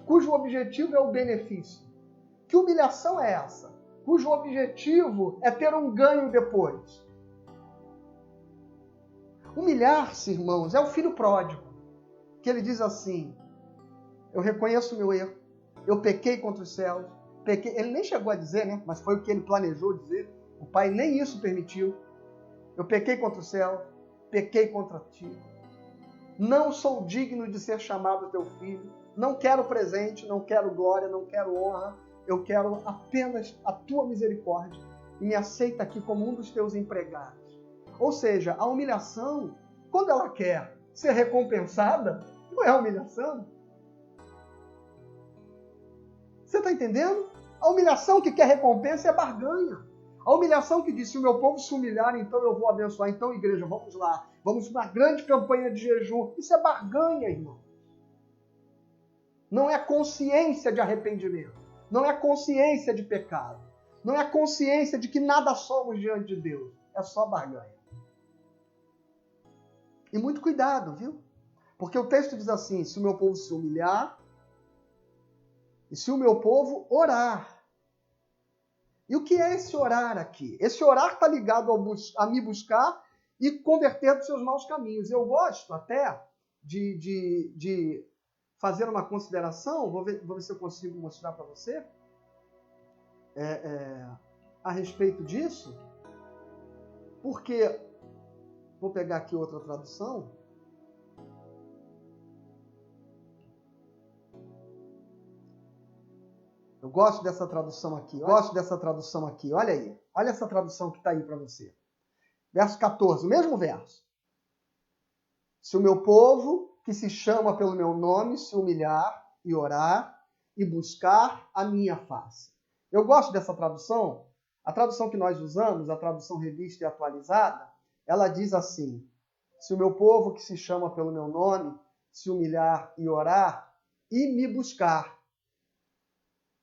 Cujo objetivo é o benefício. Que humilhação é essa? Cujo objetivo é ter um ganho depois. Humilhar-se, irmãos, é o filho pródigo, que ele diz assim, eu reconheço o meu erro, eu pequei contra os céus, pequei. Ele nem chegou a dizer, né? Mas foi o que ele planejou dizer. O pai nem isso permitiu. Eu pequei contra o céu, pequei contra ti. Não sou digno de ser chamado teu filho. Não quero presente, não quero glória, não quero honra. Eu quero apenas a tua misericórdia. E me aceita aqui como um dos teus empregados. Ou seja, a humilhação, quando ela quer ser recompensada, não é humilhação. Você está entendendo? A humilhação que quer recompensa é barganha. A humilhação que diz, se o meu povo se humilhar, então eu vou abençoar. Então, igreja, vamos lá. Vamos para uma grande campanha de jejum. Isso é barganha, irmão. Não é consciência de arrependimento. Não é consciência de pecado. Não é consciência de que nada somos diante de Deus. É só barganha. E muito cuidado, viu? Porque o texto diz assim, se o meu povo se humilhar, e se o meu povo orar. E o que é esse orar aqui? Esse orar está ligado a me buscar e converter dos seus maus caminhos. Eu gosto até de fazer uma consideração, vou ver se eu consigo mostrar para você, a respeito disso, porque, vou pegar aqui outra tradução, eu gosto dessa tradução aqui, olha aí, olha essa tradução que está aí para você. Verso 14, o mesmo verso. Se o meu povo, que se chama pelo meu nome, se humilhar e orar e buscar a minha face. Eu gosto dessa tradução. A tradução que nós usamos, a tradução revista e atualizada, ela diz assim, se o meu povo, que se chama pelo meu nome, se humilhar e orar e me buscar.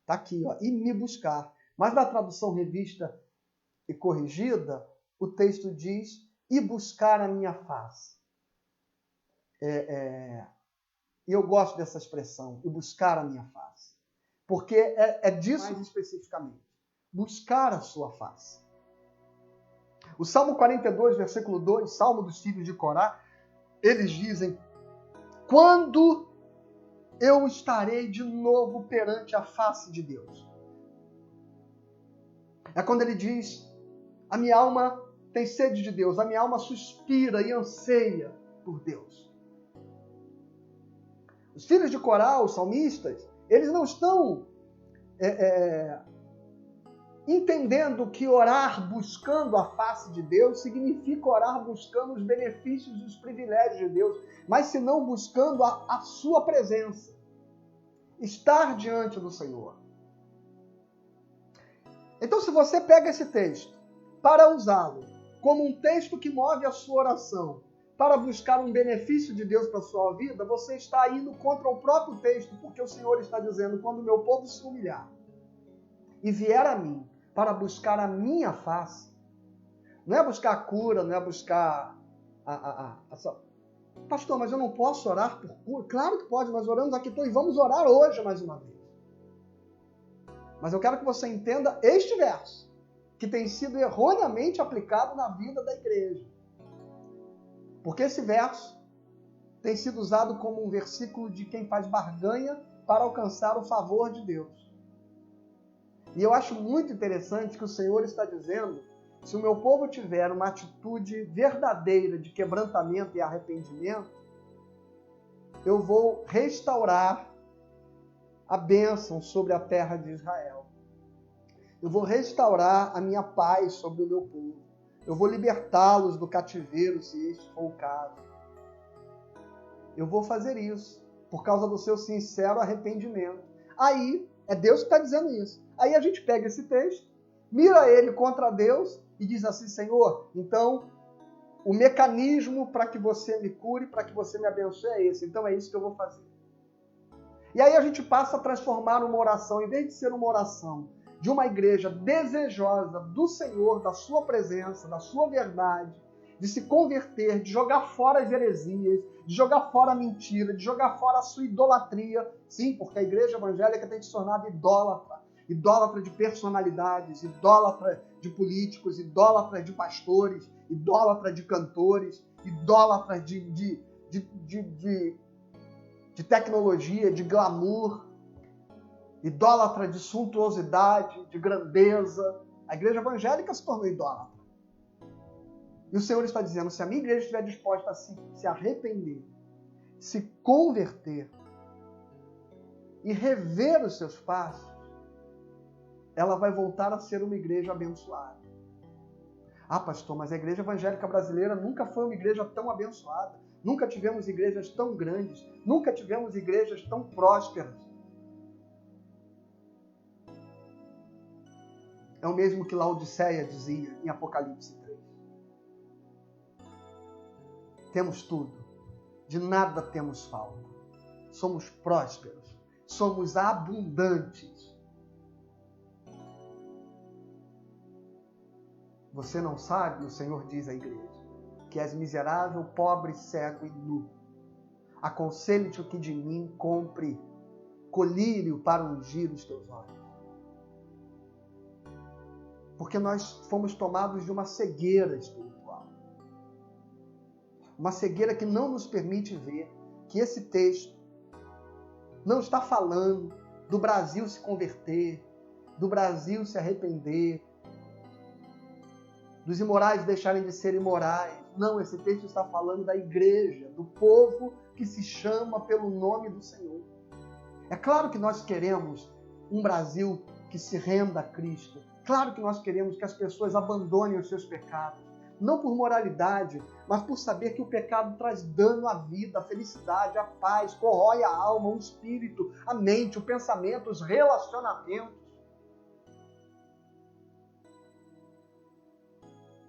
Está aqui, ó, e me buscar. Mas na tradução revista e corrigida, o texto diz, e buscar a minha face. E eu gosto dessa expressão, e buscar a minha face. Porque é disso mais especificamente. Buscar a sua face. O Salmo 42, versículo 2, Salmo dos filhos de Corá, eles dizem, quando eu estarei de novo perante a face de Deus. É quando ele diz, a minha alma tem sede de Deus, a minha alma suspira e anseia por Deus. Os filhos de Corá, os salmistas, eles não estão entendendo que orar buscando a face de Deus significa orar buscando os benefícios e os privilégios de Deus, mas senão buscando a sua presença. Estar diante do Senhor. Então, se você pega esse texto para usá-lo como um texto que move a sua oração para buscar um benefício de Deus para a sua vida, você está indo contra o próprio texto, porque o Senhor está dizendo, quando o meu povo se humilhar e vier a mim para buscar a minha face, não é buscar a cura, não é buscar pastor, mas eu não posso orar por cura? Claro que pode, nós oramos aqui e vamos orar hoje mais uma vez. Mas eu quero que você entenda este verso, que tem sido erroneamente aplicado na vida da igreja. Porque esse verso tem sido usado como um versículo de quem faz barganha para alcançar o favor de Deus. E eu acho muito interessante que o Senhor está dizendo, se o meu povo tiver uma atitude verdadeira de quebrantamento e arrependimento, eu vou restaurar a bênção sobre a terra de Israel. Eu vou restaurar a minha paz sobre o meu povo. Eu vou libertá-los do cativeiro, se este for o caso. Eu vou fazer isso por causa do seu sincero arrependimento. Aí, é Deus que está dizendo isso. Aí a gente pega esse texto, mira ele contra Deus e diz assim, Senhor, então o mecanismo para que você me cure, para que você me abençoe é esse. Então é isso que eu vou fazer. E aí a gente passa a transformar uma oração, em vez de ser uma oração de uma igreja desejosa do Senhor, da sua presença, da sua verdade, de se converter, de jogar fora as heresias, de jogar fora a mentira, de jogar fora a sua idolatria. Sim, porque a igreja evangélica tem se tornado idólatra. Idólatra de personalidades, idólatra de políticos, idólatra de pastores, idólatra de cantores, idólatra de tecnologia, de glamour, idólatra de suntuosidade, de grandeza. A igreja evangélica se tornou idólatra. E o Senhor está dizendo, se a minha igreja estiver disposta a se arrepender, se converter e rever os seus passos, ela vai voltar a ser uma igreja abençoada. Ah, pastor, mas a igreja evangélica brasileira nunca foi uma igreja tão abençoada. Nunca tivemos igrejas tão grandes. Nunca tivemos igrejas tão prósperas. É o mesmo que Laodiceia dizia em Apocalipse 3. Temos tudo. De nada temos falta. Somos prósperos. Somos abundantes. Você não sabe, o Senhor diz à igreja, que és miserável, pobre, cego e nu. Aconselho-te que de mim compre colírio para ungir os teus olhos. Porque nós fomos tomados de uma cegueira espiritual. Uma cegueira que não nos permite ver que esse texto não está falando do Brasil se converter, do Brasil se arrepender, dos imorais deixarem de ser imorais. Não, esse texto está falando da igreja, do povo que se chama pelo nome do Senhor. É claro que nós queremos um Brasil que se renda a Cristo. Claro que nós queremos que as pessoas abandonem os seus pecados. Não por moralidade, mas por saber que o pecado traz dano à vida, à felicidade, à paz, corrói a alma, o espírito, a mente, o pensamento, os relacionamentos.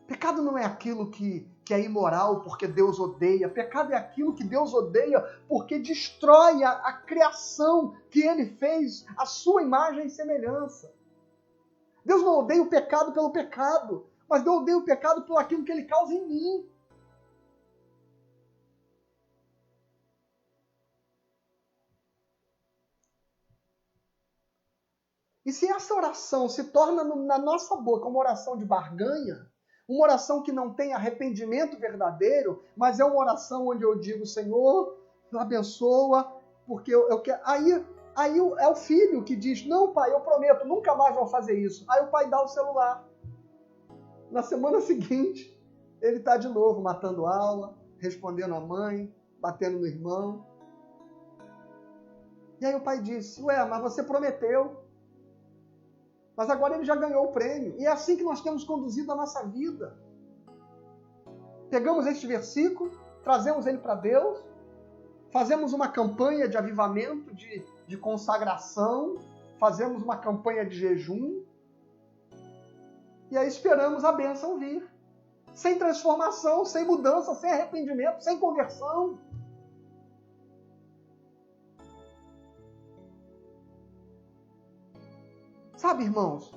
Pecado não é aquilo que é imoral porque Deus odeia. Pecado é aquilo que Deus odeia porque destrói a criação que Ele fez, a sua imagem e semelhança. Deus não odeia o pecado pelo pecado, mas Deus odeia o pecado por aquilo que ele causa em mim. E se essa oração se torna na nossa boca uma oração de barganha, uma oração que não tem arrependimento verdadeiro, mas é uma oração onde eu digo, Senhor, abençoa, porque eu quero... Aí é o filho que diz, não pai, eu prometo, nunca mais vou fazer isso. Aí o pai dá o celular. Na semana seguinte, ele está de novo matando aula, respondendo a mãe, batendo no irmão. E aí o pai disse, ué, mas você prometeu. Mas agora ele já ganhou o prêmio. E é assim que nós temos conduzido a nossa vida. Pegamos este versículo, trazemos ele para Deus, fazemos uma campanha de avivamento, de consagração, fazemos uma campanha de jejum, e aí esperamos a bênção vir. Sem transformação, sem mudança, sem arrependimento, sem conversão. Sabe, irmãos,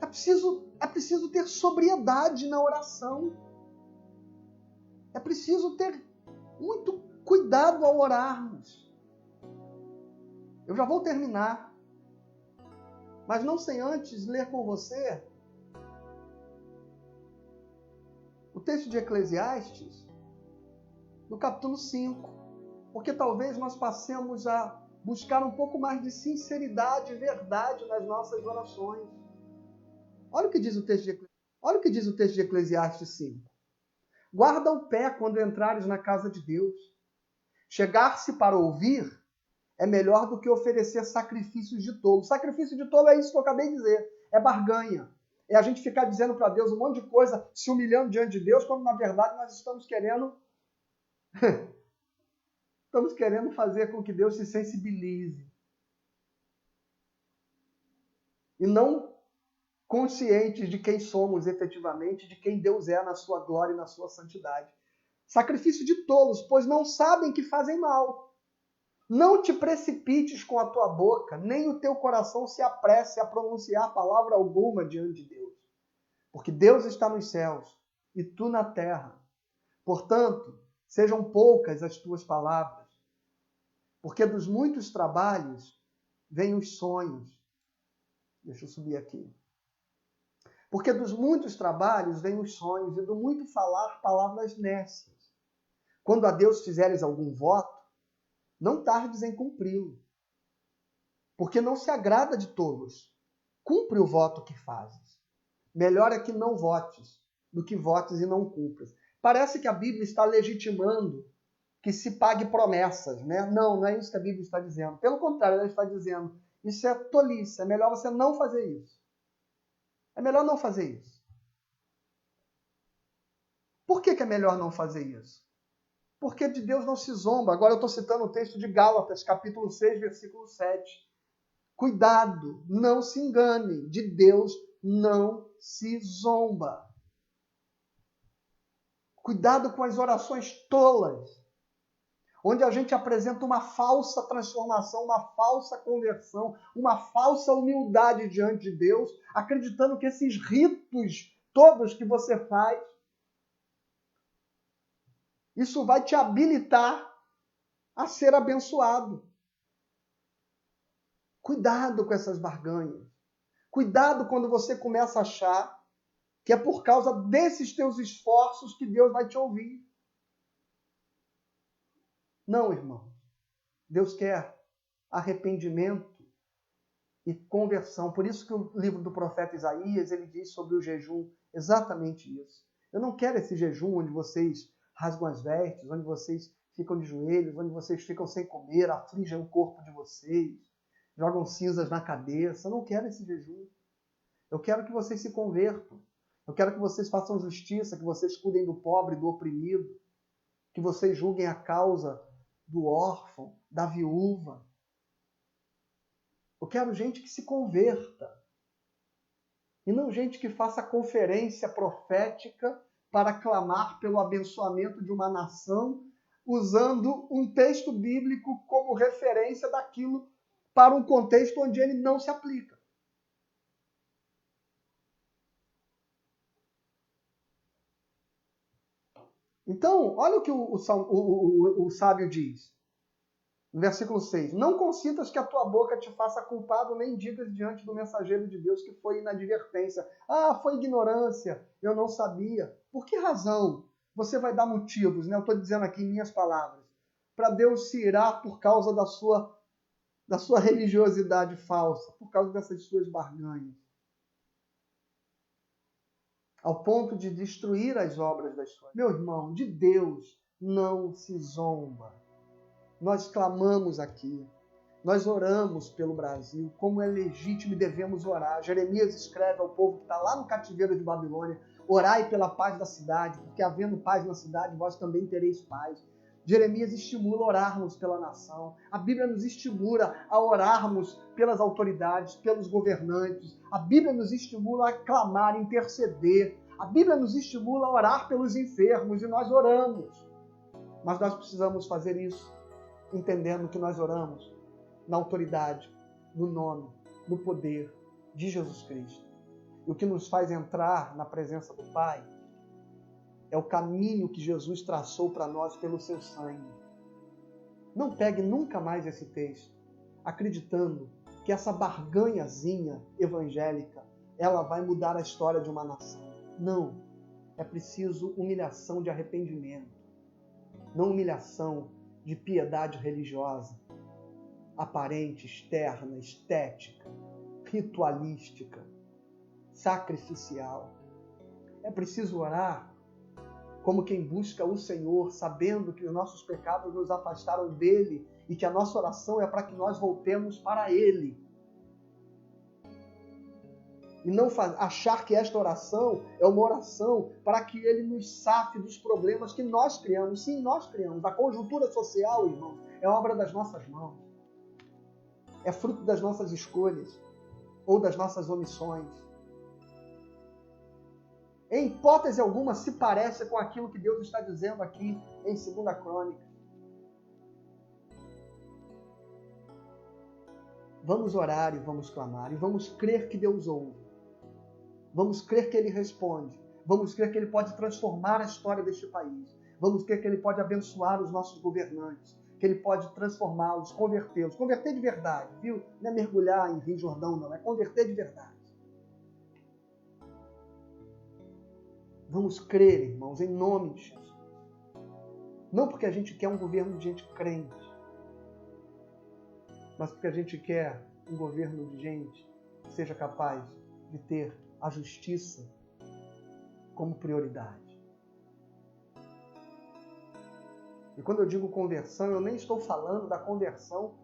é preciso ter sobriedade na oração. É preciso ter muito cuidado ao orarmos. Eu já vou terminar, mas não sem antes ler com você o texto de Eclesiastes, no capítulo 5, porque talvez nós passemos a buscar um pouco mais de sinceridade e verdade nas nossas orações. Olha o que diz o texto de Eclesiastes 5. Guarda o pé quando entrares na casa de Deus. Chegar-se para ouvir é melhor do que oferecer sacrifícios de tolo. Sacrifício de tolo é isso que eu acabei de dizer. É barganha. É a gente ficar dizendo para Deus um monte de coisa, se humilhando diante de Deus, quando na verdade nós estamos querendo fazer com que Deus se sensibilize. E não conscientes de quem somos efetivamente, de quem Deus é na sua glória e na sua santidade. Sacrifício de tolos, pois não sabem que fazem mal. Não te precipites com a tua boca, nem o teu coração se apresse a pronunciar palavra alguma diante de Deus. Porque Deus está nos céus e tu na terra. Portanto, sejam poucas as tuas palavras, porque dos muitos trabalhos vêm os sonhos. Deixa eu subir aqui. Porque dos muitos trabalhos vêm os sonhos, e do muito falar palavras nécias. Quando a Deus fizeres algum voto, não tardes em cumpri-lo, porque não se agrada de tolos. Cumpre o voto que fazes. Melhor é que não votes, do que votes e não cumpras. Parece que a Bíblia está legitimando que se pague promessas, né? Não, não é isso que a Bíblia está dizendo. Pelo contrário, ela está dizendo, isso é tolice, é melhor você não fazer isso. É melhor não fazer isso. Por que é melhor não fazer isso? Porque de Deus não se zomba. Agora eu estou citando o texto de Gálatas, capítulo 6, versículo 7. Cuidado, não se engane, de Deus não se zomba. Cuidado com as orações tolas, onde a gente apresenta uma falsa transformação, uma falsa conversão, uma falsa humildade diante de Deus, acreditando que esses ritos todos que você faz, isso vai te habilitar a ser abençoado. Cuidado com essas barganhas. Cuidado quando você começa a achar que é por causa desses teus esforços que Deus vai te ouvir. Não, irmão. Deus quer arrependimento e conversão. Por isso que o livro do profeta Isaías, ele diz sobre o jejum exatamente isso. Eu não quero esse jejum onde vocês rasgam as vestes, onde vocês ficam de joelhos, onde vocês ficam sem comer, afligem o corpo de vocês, jogam cinzas na cabeça. Eu não quero esse jejum. Eu quero que vocês se convertam. Eu quero que vocês façam justiça, que vocês cuidem do pobre e do oprimido, que vocês julguem a causa do órfão, da viúva. Eu quero gente que se converta. E não gente que faça conferência profética para clamar pelo abençoamento de uma nação, usando um texto bíblico como referência daquilo para um contexto onde ele não se aplica. Então, olha o que o sábio diz. No versículo 6. Não consintas que a tua boca te faça culpado, nem digas diante do mensageiro de Deus que foi inadvertência. Ah, foi ignorância, eu não sabia. Por que razão você vai dar motivos, né? Eu estou dizendo aqui em minhas palavras, para Deus se irar por causa da sua religiosidade falsa, por causa dessas suas barganhas, ao ponto de destruir as obras das suas. Meu irmão, de Deus não se zomba. Nós clamamos aqui, nós oramos pelo Brasil, como é legítimo e devemos orar. Jeremias escreve ao povo que está lá no cativeiro de Babilônia, orai pela paz da cidade, porque havendo paz na cidade, vós também tereis paz. Jeremias estimula a orarmos pela nação. A Bíblia nos estimula a orarmos pelas autoridades, pelos governantes. A Bíblia nos estimula a clamar, interceder. A Bíblia nos estimula a orar pelos enfermos e nós oramos. Mas nós precisamos fazer isso entendendo que nós oramos na autoridade, no nome, no poder de Jesus Cristo. E o que nos faz entrar na presença do Pai é o caminho que Jesus traçou para nós pelo seu sangue. Não pegue nunca mais esse texto, acreditando que essa barganhazinha evangélica, ela vai mudar a história de uma nação. Não. É preciso humilhação de arrependimento, não humilhação de piedade religiosa, aparente, externa, estética, ritualística, sacrificial. É preciso orar como quem busca o Senhor, sabendo que os nossos pecados nos afastaram dele e que a nossa oração é para que nós voltemos para ele. E não achar que esta oração é uma oração para que ele nos safe dos problemas que nós criamos. Sim, nós criamos. A conjuntura social, irmãos, é obra das nossas mãos. É fruto das nossas escolhas ou das nossas omissões. Em hipótese alguma se parece com aquilo que Deus está dizendo aqui em 2 Crônicas. Vamos orar e vamos clamar e vamos crer que Deus ouve. Vamos crer que Ele responde. Vamos crer que Ele pode transformar a história deste país. Vamos crer que Ele pode abençoar os nossos governantes. Que Ele pode transformá-los, convertê-los. Converter de verdade, viu? Não é mergulhar em Rio Jordão, não. É converter de verdade. Vamos crer, irmãos, em nome de Jesus. Não porque a gente quer um governo de gente crente, mas porque a gente quer um governo de gente que seja capaz de ter a justiça, como prioridade. E quando eu digo conversão, eu nem estou falando da conversão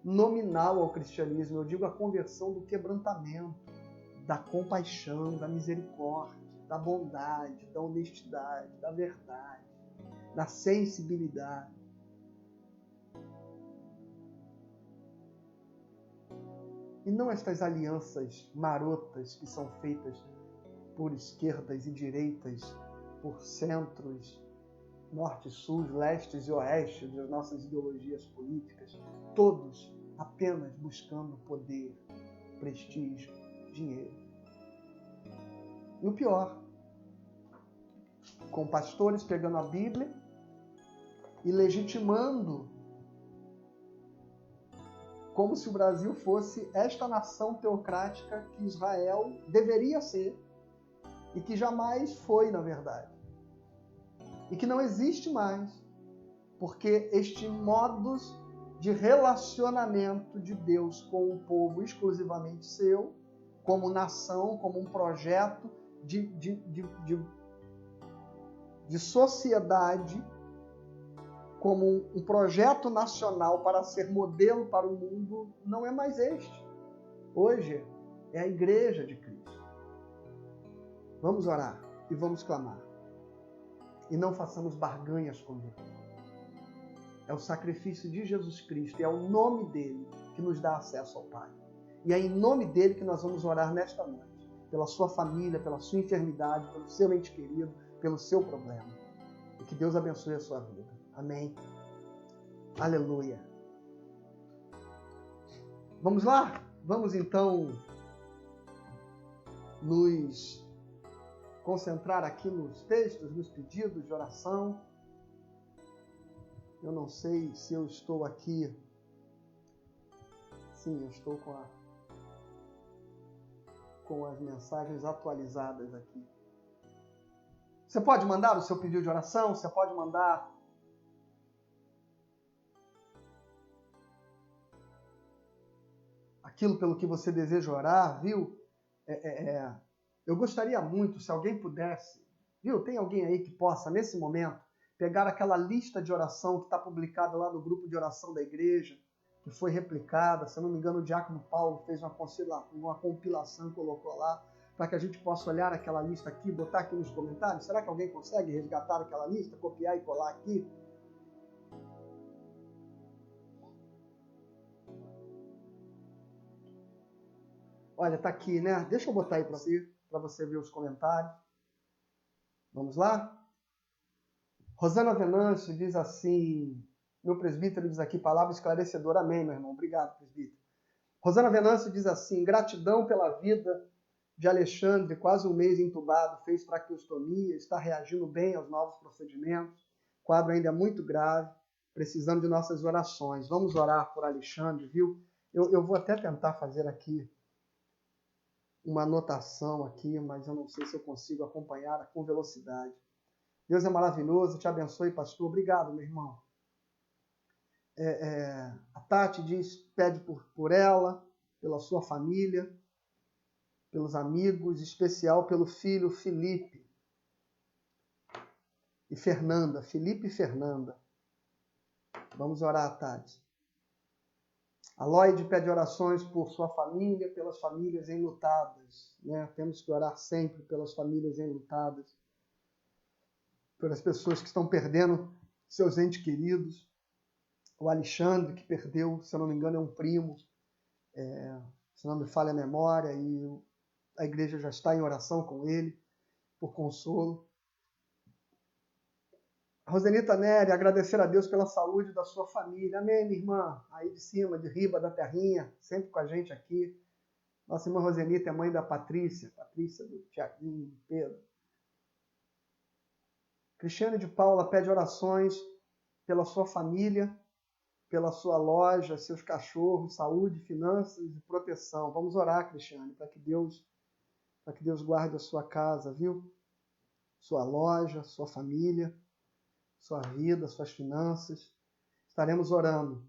nominal ao cristianismo, eu digo a conversão do quebrantamento, da compaixão, da misericórdia, da bondade, da honestidade, da verdade, da sensibilidade. E não estas alianças marotas que são feitas por esquerdas e direitas, por centros, norte, sul, lestes e oestes das nossas ideologias políticas, todos apenas buscando poder, prestígio, dinheiro. E o pior, com pastores pegando a Bíblia e legitimando como se o Brasil fosse esta nação teocrática que Israel deveria ser e que jamais foi, na verdade. E que não existe mais, porque este modus de relacionamento de Deus com um povo exclusivamente seu, como nação, como um projeto de sociedade, como um projeto nacional para ser modelo para o mundo, não é mais este. Hoje é a Igreja de Cristo. Vamos orar e vamos clamar. E não façamos barganhas com Deus. É o sacrifício de Jesus Cristo, é o nome dele que nos dá acesso ao Pai. E é em nome dele que nós vamos orar nesta noite. Pela sua família, pela sua enfermidade, pelo seu ente querido, pelo seu problema. E que Deus abençoe a sua vida. Amém. Aleluia. Vamos lá? Vamos então nos concentrar aqui nos textos, nos pedidos de oração. Eu não sei se eu estou aqui. Sim, eu estou com as mensagens atualizadas aqui. Você pode mandar o seu pedido de oração, você pode mandar aquilo pelo que você deseja orar, viu? Eu gostaria muito, se alguém pudesse, viu? Tem alguém aí que possa, nesse momento, pegar aquela lista de oração que está publicada lá no grupo de oração da igreja, que foi replicada, se eu não me engano, o diácono Paulo fez uma compilação e colocou lá, para que a gente possa olhar aquela lista aqui, botar aqui nos comentários. Será que alguém consegue resgatar aquela lista, copiar e colar aqui? Olha, tá aqui, né? Deixa eu botar aí para você ver os comentários. Vamos lá? Rosana Venâncio diz assim, meu presbítero diz aqui, palavra esclarecedora, amém, meu irmão. Obrigado, presbítero. Rosana Venâncio diz assim, gratidão pela vida de Alexandre, quase um mês entubado, fez traqueostomia, está reagindo bem aos novos procedimentos, o quadro ainda é muito grave, precisando de nossas orações. Vamos orar por Alexandre, viu? Eu vou até tentar fazer aqui uma anotação aqui, mas eu não sei se eu consigo acompanhar com velocidade. Deus é maravilhoso, te abençoe, pastor. Obrigado, meu irmão. A Tati diz, pede por ela, pela sua família, pelos amigos, em especial pelo filho Felipe e Fernanda. Felipe e Fernanda. Vamos orar, Tati. A Lloyd pede orações por sua família, pelas famílias enlutadas. Né? Temos que orar sempre pelas famílias enlutadas, pelas pessoas que estão perdendo seus entes queridos. O Alexandre, que perdeu, se eu não me engano, é um primo, se não me falha a memória, e a igreja já está em oração com ele, por consolo. Rosenita Nery, agradecer a Deus pela saúde da sua família. Amém, minha irmã, aí de cima, de riba da terrinha, sempre com a gente aqui. Nossa irmã Rosenita é mãe da Patrícia do Tiaguinho, do Pedro. Cristiane de Paula pede orações pela sua família, pela sua loja, seus cachorros, saúde, finanças e proteção. Vamos orar, Cristiane, para que Deus guarde a sua casa, viu? Sua loja, sua família, sua vida, suas finanças. Estaremos orando.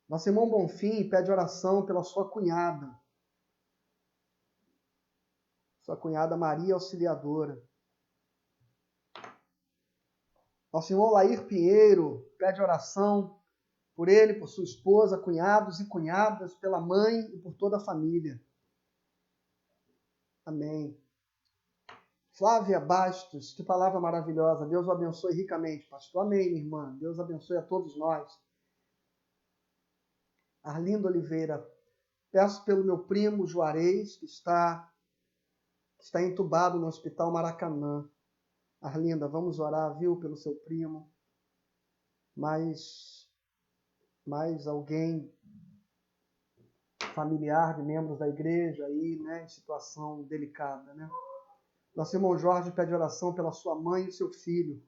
Nosso irmão Bonfim pede oração pela sua cunhada. sua cunhada Maria Auxiliadora. Nosso irmão Lair Pinheiro pede oração por ele, por sua esposa, cunhados e cunhadas, pela mãe e por toda a família. Amém. Flávia Bastos, que palavra maravilhosa. Deus o abençoe ricamente, pastor. Amém, minha irmã. Deus abençoe a todos nós. Arlinda Oliveira, peço pelo meu primo Juarez, que está entubado no Hospital Maracanã. Arlinda, vamos orar, viu, pelo seu primo. Mais alguém familiar de membros da igreja aí, né, em situação delicada, né? Nosso irmão Jorge pede oração pela sua mãe e seu filho.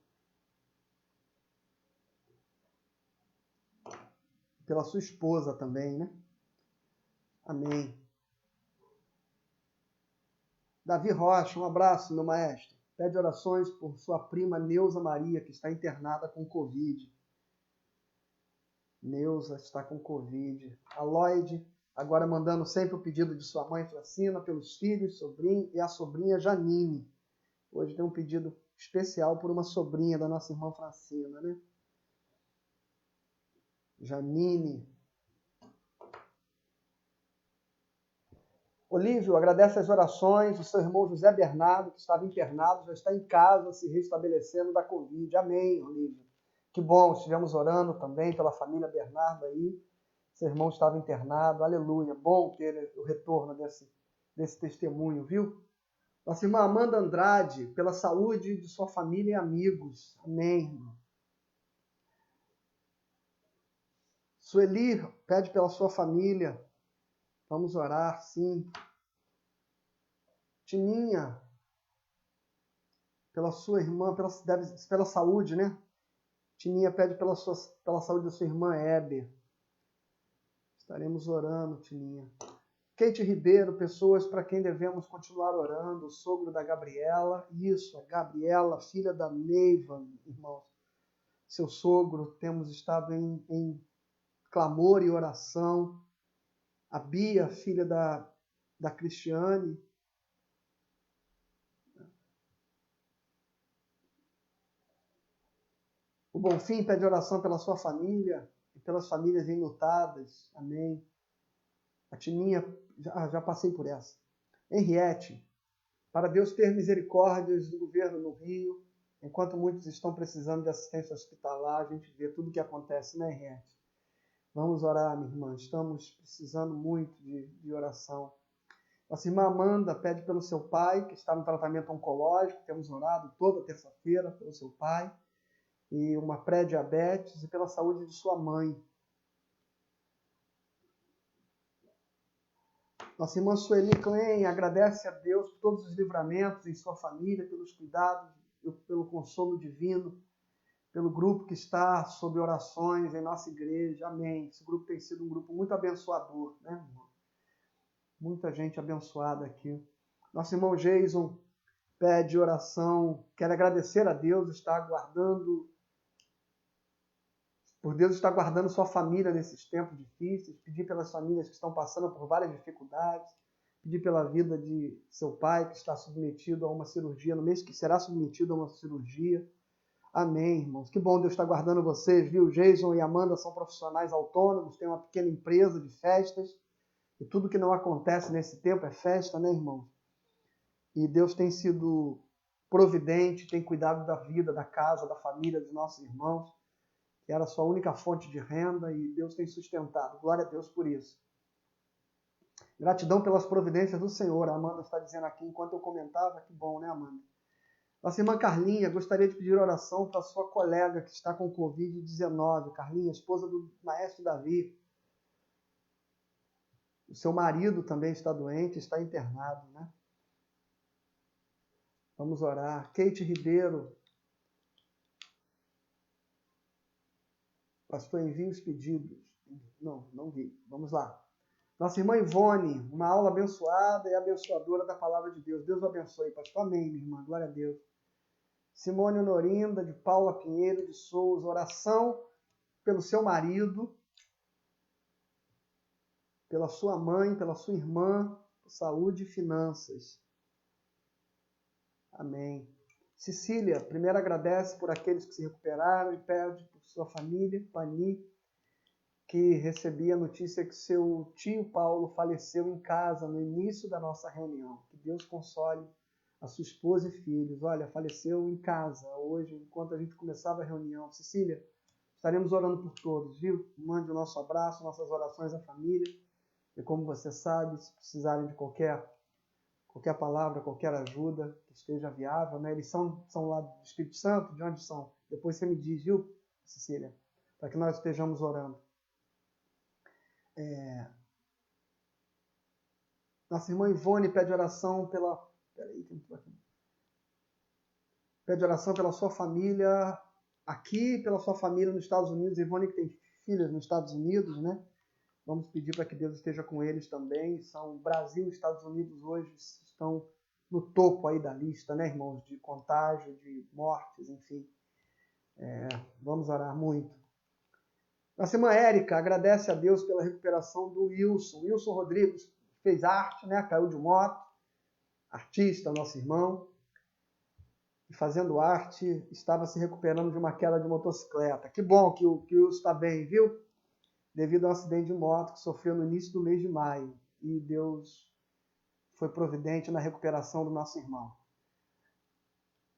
Pela sua esposa também, né? Amém. Davi Rocha, um abraço, meu maestro. Pede orações por sua prima Neuza Maria, que está internada com Covid. Neuza está com Covid. A Lloyd, agora mandando sempre o pedido de sua mãe Francina, pelos filhos, sobrinho e a sobrinha Janine. Hoje tem um pedido especial por uma sobrinha da nossa irmã Francina, né? Janine. Olívio, agradece as orações do seu irmão José Bernardo, que estava internado, já está em casa, se restabelecendo da Covid. Amém, Olívio. Que bom, estivemos orando também pela família Bernardo aí. Seu irmão estava internado, aleluia. Bom ter o retorno desse testemunho, viu? Nossa irmã Amanda Andrade, pela saúde de sua família e amigos. Amém, irmão. Sueli pede pela sua família. Vamos orar, sim. Tininha, pela sua irmã, pela saúde, né? Tininha pede pela saúde da sua irmã Hebe. Estaremos orando, Tininha. Kate Ribeiro, pessoas para quem devemos continuar orando. O sogro da Gabriela. Isso, a Gabriela, filha da Neiva, irmãos. Seu sogro, temos estado em clamor e oração. A Bia, filha da Cristiane. O Bonfim pede oração pela sua família e pelas famílias enlutadas. Amém. A Tininha, já passei por essa. Henriette, para Deus ter misericórdias do governo no Rio, enquanto muitos estão precisando de assistência hospitalar, a gente vê tudo o que acontece, né, Henriette? Vamos orar, minha irmã. Estamos precisando muito de oração. Nossa irmã Amanda pede pelo seu pai, que está no tratamento oncológico. Temos orado toda terça-feira pelo seu pai. E uma pré-diabetes e pela saúde de sua mãe. Nossa irmã Sueli Klein agradece a Deus por todos os livramentos em sua família, pelos cuidados, pelo consolo divino, pelo grupo que está sob orações em nossa igreja. Amém. Esse grupo tem sido um grupo muito abençoador, né, irmão? Muita gente abençoada aqui. Nosso irmão Jason pede oração, quer agradecer a Deus, por Deus estar guardando sua família nesses tempos difíceis, pedir pelas famílias que estão passando por várias dificuldades, pedir pela vida de seu pai que está submetido a uma cirurgia, no mês que será submetido a uma cirurgia. Amém, irmãos. Que bom Deus estar guardando vocês, viu? Jason e Amanda são profissionais autônomos, têm uma pequena empresa de festas, e tudo que não acontece nesse tempo é festa, né, irmãos? E Deus tem sido providente, tem cuidado da vida, da casa, da família dos nossos irmãos, que era a sua única fonte de renda, e Deus tem sustentado. Glória a Deus por isso. Gratidão pelas providências do Senhor. A Amanda está dizendo aqui, enquanto eu comentava, que bom, né, Amanda? Nossa irmã Carlinha, gostaria de pedir oração para sua colega que está com Covid-19. Carlinha, esposa do maestro Davi. O seu marido também está doente, está internado, né? Vamos orar. Kate Ribeiro. Pastor, envie os pedidos. Não vi. Vamos lá. Nossa irmã Ivone, uma aula abençoada e abençoadora da palavra de Deus. Deus o abençoe, pastor. Amém, minha irmã. Glória a Deus. Simone Honorinda, de Paula Pinheiro de Souza. Oração pelo seu marido, pela sua mãe, pela sua irmã, saúde e finanças. Amém. Cecília, primeiro agradece por aqueles que se recuperaram e pede por sua família, Pani, que recebi a notícia que seu tio Paulo faleceu em casa no início da nossa reunião. Que Deus console a sua esposa e filhos. Olha, faleceu em casa hoje, enquanto a gente começava a reunião. Cecília, estaremos orando por todos, viu? Mande o nosso abraço, nossas orações à família. E como você sabe, se precisarem de qualquer palavra, qualquer ajuda que esteja viável, né? Eles são lá do Espírito Santo, de onde são? Depois você me diz, viu, Cecília? Para que nós estejamos orando. Nossa irmã Ivone pede oração pela... Pede oração pela sua família aqui, pela sua família nos Estados Unidos. Ivone que tem filhas nos Estados Unidos, né? Vamos pedir para que Deus esteja com eles também. São Brasil e Estados Unidos hoje estão no topo aí da lista, né, irmãos? De contágio, de mortes, enfim. Vamos orar muito. Nossa irmã Érica agradece a Deus pela recuperação do Wilson. Wilson Rodrigues fez arte, né? Caiu de moto. Artista, nosso irmão. E fazendo arte, estava se recuperando de uma queda de motocicleta. Que bom que o Wilson está bem, viu? Devido a um acidente de moto que sofreu no início do mês de maio. E Deus foi providente na recuperação do nosso irmão.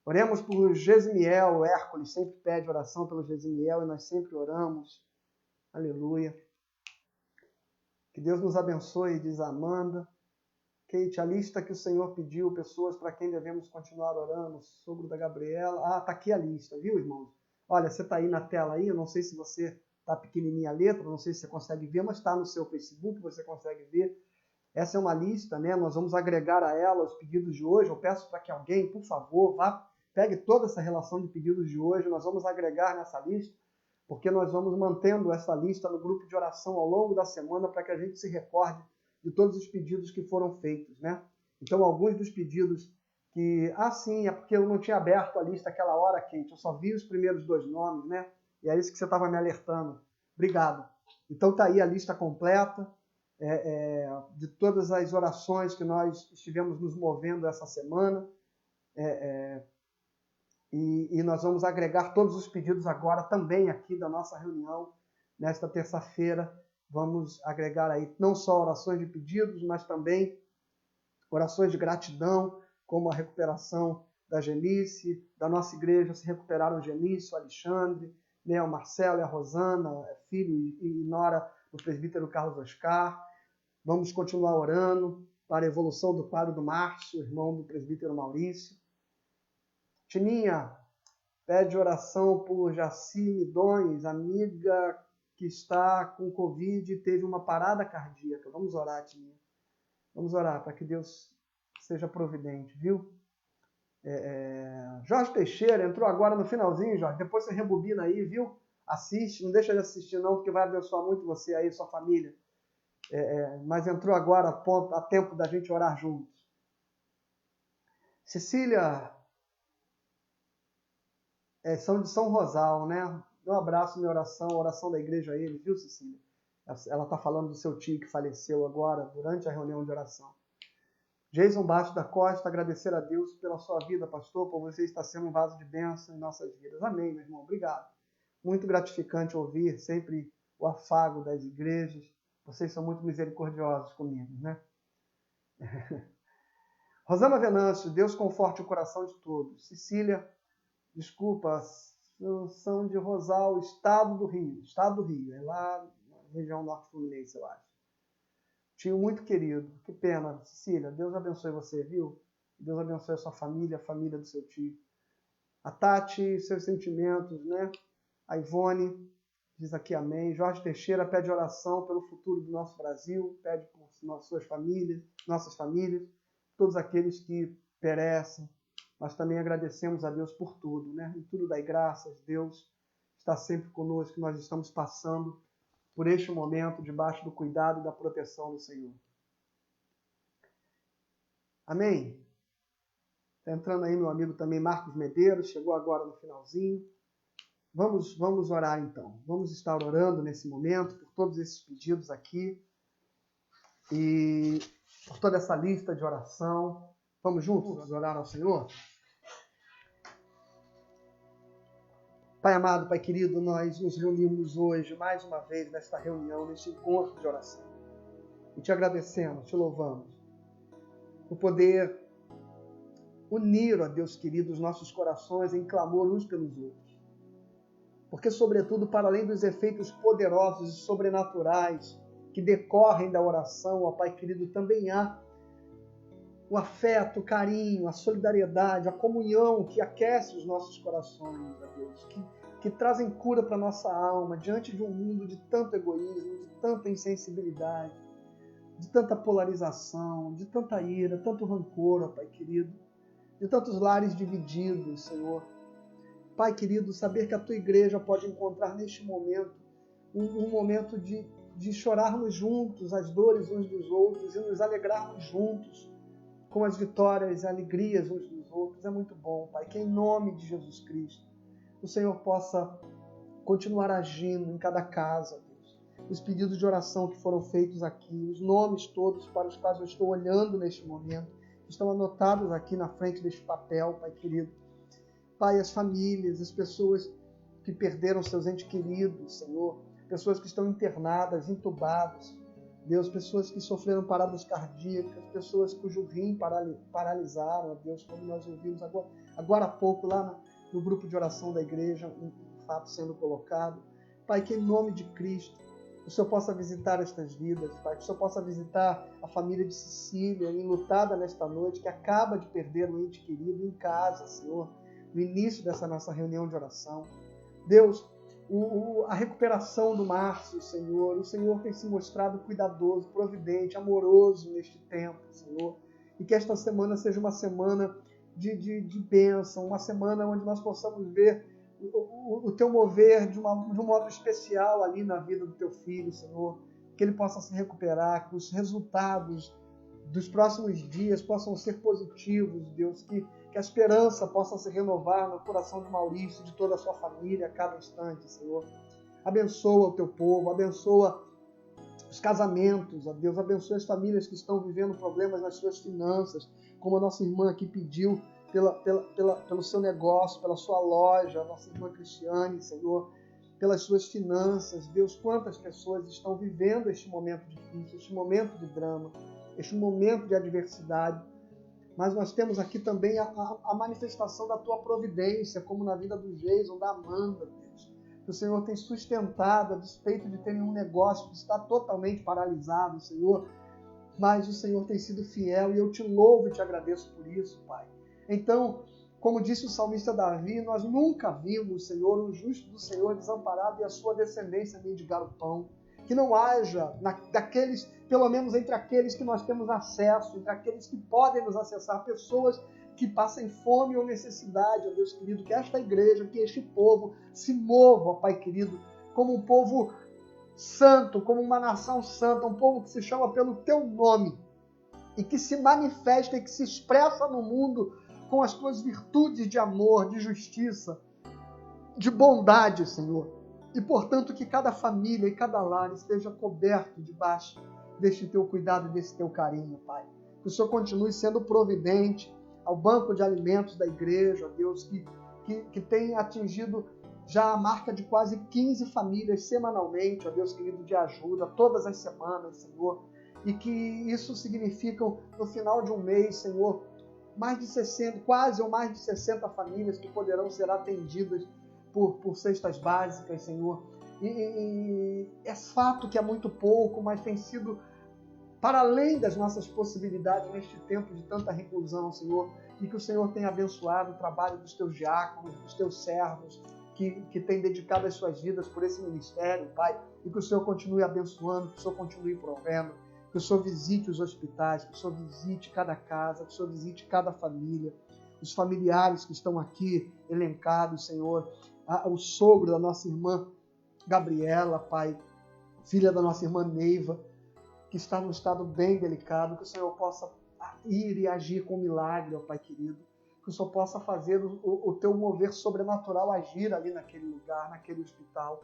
Oremos por Gesimiel, o Hércules sempre pede oração pelo Gesimiel e nós sempre oramos. Aleluia. Que Deus nos abençoe, diz a Amanda. Kate, a lista que o Senhor pediu, pessoas para quem devemos continuar orando, sogro da Gabriela. Está aqui a lista, viu, irmãos? Olha, você está aí na tela aí, eu não sei se você está pequenininha a letra, não sei se você consegue ver, mas está no seu Facebook, você consegue ver. Essa é uma lista, né? Nós vamos agregar a ela os pedidos de hoje. Eu peço para que alguém, por favor, pegue toda essa relação de pedidos de hoje, nós vamos agregar nessa lista, porque nós vamos mantendo essa lista no grupo de oração ao longo da semana para que a gente se recorde de todos os pedidos que foram feitos, né? Então, alguns dos pedidos que... sim, é porque eu não tinha aberto a lista aquela hora, Kate, eu só vi os primeiros 2 nomes, né? E é isso que você estava me alertando. Obrigado. Então, está aí a lista completa de todas as orações que nós estivemos nos movendo essa semana. E nós vamos agregar todos os pedidos agora também aqui da nossa reunião, nesta terça-feira. Vamos agregar aí não só orações de pedidos, mas também orações de gratidão, como a recuperação da Genice, da nossa igreja se recuperaram o Genice, o Alexandre, né, o Marcelo e a Rosana, filho e nora do presbítero Carlos Oscar. Vamos continuar orando para a evolução do quadro do Márcio, irmão do presbítero Maurício. Tininha pede oração por Jaci Midões, amiga que está com Covid e teve uma parada cardíaca. Vamos orar, Tininha. Vamos orar para que Deus seja providente, viu? Jorge Teixeira entrou agora no finalzinho, Jorge. Depois você rebobina aí, viu? Assiste, não deixa de assistir não, porque vai abençoar muito você aí, sua família. Mas entrou agora a tempo da gente orar juntos. Cecília, são de São Rosal, né? Um abraço, minha oração, a oração da igreja a ele, viu, Cecília? Ela está falando do seu tio que faleceu agora, durante a reunião de oração. Jason Bastos da Costa, agradecer a Deus pela sua vida, pastor, por você estar sendo um vaso de bênção em nossas vidas. Amém, meu irmão, obrigado. Muito gratificante ouvir sempre o afago das igrejas. Vocês são muito misericordiosos comigo, né? Rosana Venâncio, Deus conforte o coração de todos. Cecília, desculpa, são de Rosal, estado do Rio, é lá na região norte fluminense, eu acho. Tio muito querido, que pena, Cecília, Deus abençoe você, viu? Deus abençoe a sua família, a família do seu tio. A Tati, seus sentimentos, né? A Ivone diz aqui amém. Jorge Teixeira pede oração pelo futuro do nosso Brasil, pede por nossas famílias, todos aqueles que perecem. Nós também agradecemos a Deus por tudo, né? Em tudo dai graças, Deus está sempre conosco, nós estamos passando por este momento debaixo do cuidado e da proteção do Senhor. Amém? Está entrando aí meu amigo também, Marcos Medeiros, chegou agora no finalzinho. Vamos orar então. Vamos estar orando nesse momento por todos esses pedidos aqui e por toda essa lista de oração. Vamos juntos orar ao Senhor? Pai amado, Pai querido, nós nos reunimos hoje, mais uma vez, nesta reunião, neste encontro de oração. E te agradecemos, te louvamos, por poder unir, ó Deus querido, os nossos corações em clamor uns pelos outros. Porque, sobretudo, para além dos efeitos poderosos e sobrenaturais que decorrem da oração, ó Pai querido, também há o afeto, o carinho, a solidariedade, a comunhão que aquece os nossos corações, ó Deus, que trazem cura para a nossa alma diante de um mundo de tanto egoísmo, de tanta insensibilidade, de tanta polarização, de tanta ira, tanto rancor, ó Pai querido, de tantos lares divididos, Senhor. Pai querido, saber que a Tua igreja pode encontrar neste momento um momento de chorarmos juntos as dores uns dos outros e nos alegrarmos juntos com as vitórias e alegrias uns dos outros. É muito bom, Pai, que em nome de Jesus Cristo o Senhor possa continuar agindo em cada casa, Deus. Os pedidos de oração que foram feitos aqui, os nomes todos para os quais eu estou olhando neste momento, estão anotados aqui na frente deste papel, Pai querido. Pai, as famílias, as pessoas que perderam seus entes queridos, Senhor, pessoas que estão internadas, entubadas, Deus, pessoas que sofreram paradas cardíacas, pessoas cujo rim paralisaram, Deus, como nós ouvimos agora há pouco lá no grupo de oração da igreja, um fato sendo colocado. Pai, que em nome de Cristo o Senhor possa visitar estas vidas, Pai, que o Senhor possa visitar a família de Cecília, enlutada nesta noite, que acaba de perder um ente querido em casa, Senhor, no início dessa nossa reunião de oração. Deus, a recuperação do Márcio, Senhor, o Senhor tem se mostrado cuidadoso, providente, amoroso neste tempo, Senhor, e que esta semana seja uma semana de bênção, uma semana onde nós possamos ver o Teu mover de um modo especial ali na vida do Teu filho, Senhor, que ele possa se recuperar, que os resultados dos próximos dias possam ser positivos, Deus, que a esperança possa se renovar no coração de Maurício e de toda a sua família a cada instante, Senhor. Abençoa o Teu povo, abençoa os casamentos, ó Deus, abençoa as famílias que estão vivendo problemas nas suas finanças, como a nossa irmã aqui pediu pelo seu negócio, pela sua loja, a nossa irmã Cristiane, Senhor, pelas suas finanças. Deus, quantas pessoas estão vivendo este momento difícil, este momento de drama, este momento de adversidade, mas nós temos aqui também a manifestação da Tua providência, como na vida do Jason, da Amanda, Deus, que o Senhor tem sustentado a despeito de ter um negócio que está totalmente paralisado, Senhor, mas o Senhor tem sido fiel e eu te louvo e te agradeço por isso, Pai. Então, como disse o salmista Davi, nós nunca vimos, Senhor, o justo do Senhor desamparado e a sua descendência mendigar o pão. Que não haja daqueles, pelo menos entre aqueles que nós temos acesso, entre aqueles que podem nos acessar, pessoas que passem fome ou necessidade, ó Deus querido, que esta igreja, que este povo se mova, ó Pai querido, como um povo santo, como uma nação santa, um povo que se chama pelo Teu nome e que se manifesta e que se expressa no mundo com as Tuas virtudes de amor, de justiça, de bondade, Senhor. E, portanto, que cada família e cada lar esteja coberto debaixo deste Teu cuidado e desse Teu carinho, Pai. Que o Senhor continue sendo providente ao banco de alimentos da igreja, Deus, que tem atingido já a marca de quase 15 famílias semanalmente, ó Deus querido, de ajuda, todas as semanas, Senhor. E que isso significa, no final de um mês, Senhor, mais de 60, quase ou mais de 60 famílias que poderão ser atendidas por cestas básicas, Senhor. E é fato que é muito pouco, mas tem sido para além das nossas possibilidades neste tempo de tanta reclusão, Senhor. E que o Senhor tenha abençoado o trabalho dos Teus diáconos, dos Teus servos, que têm dedicado as suas vidas por esse ministério, Pai. E que o Senhor continue abençoando, que o Senhor continue provendo, que o Senhor visite os hospitais, que o Senhor visite cada casa, que o Senhor visite cada família, os familiares que estão aqui elencados, Senhor, o sogro da nossa irmã Gabriela, Pai, filha da nossa irmã Neiva, que está num estado bem delicado, que o Senhor possa ir e agir com milagre, ó Pai querido, que o Senhor possa fazer o Teu mover sobrenatural agir ali naquele lugar, naquele hospital.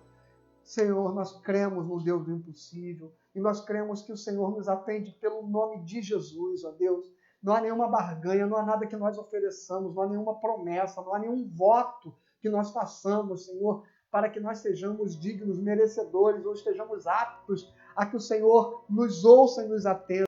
Senhor, nós cremos no Deus do impossível e nós cremos que o Senhor nos atende pelo nome de Jesus, ó Deus. Não há nenhuma barganha, não há nada que nós ofereçamos, não há nenhuma promessa, não há nenhum voto que nós façamos, Senhor, para que nós sejamos dignos, merecedores, ou estejamos aptos a que o Senhor nos ouça e nos atenda.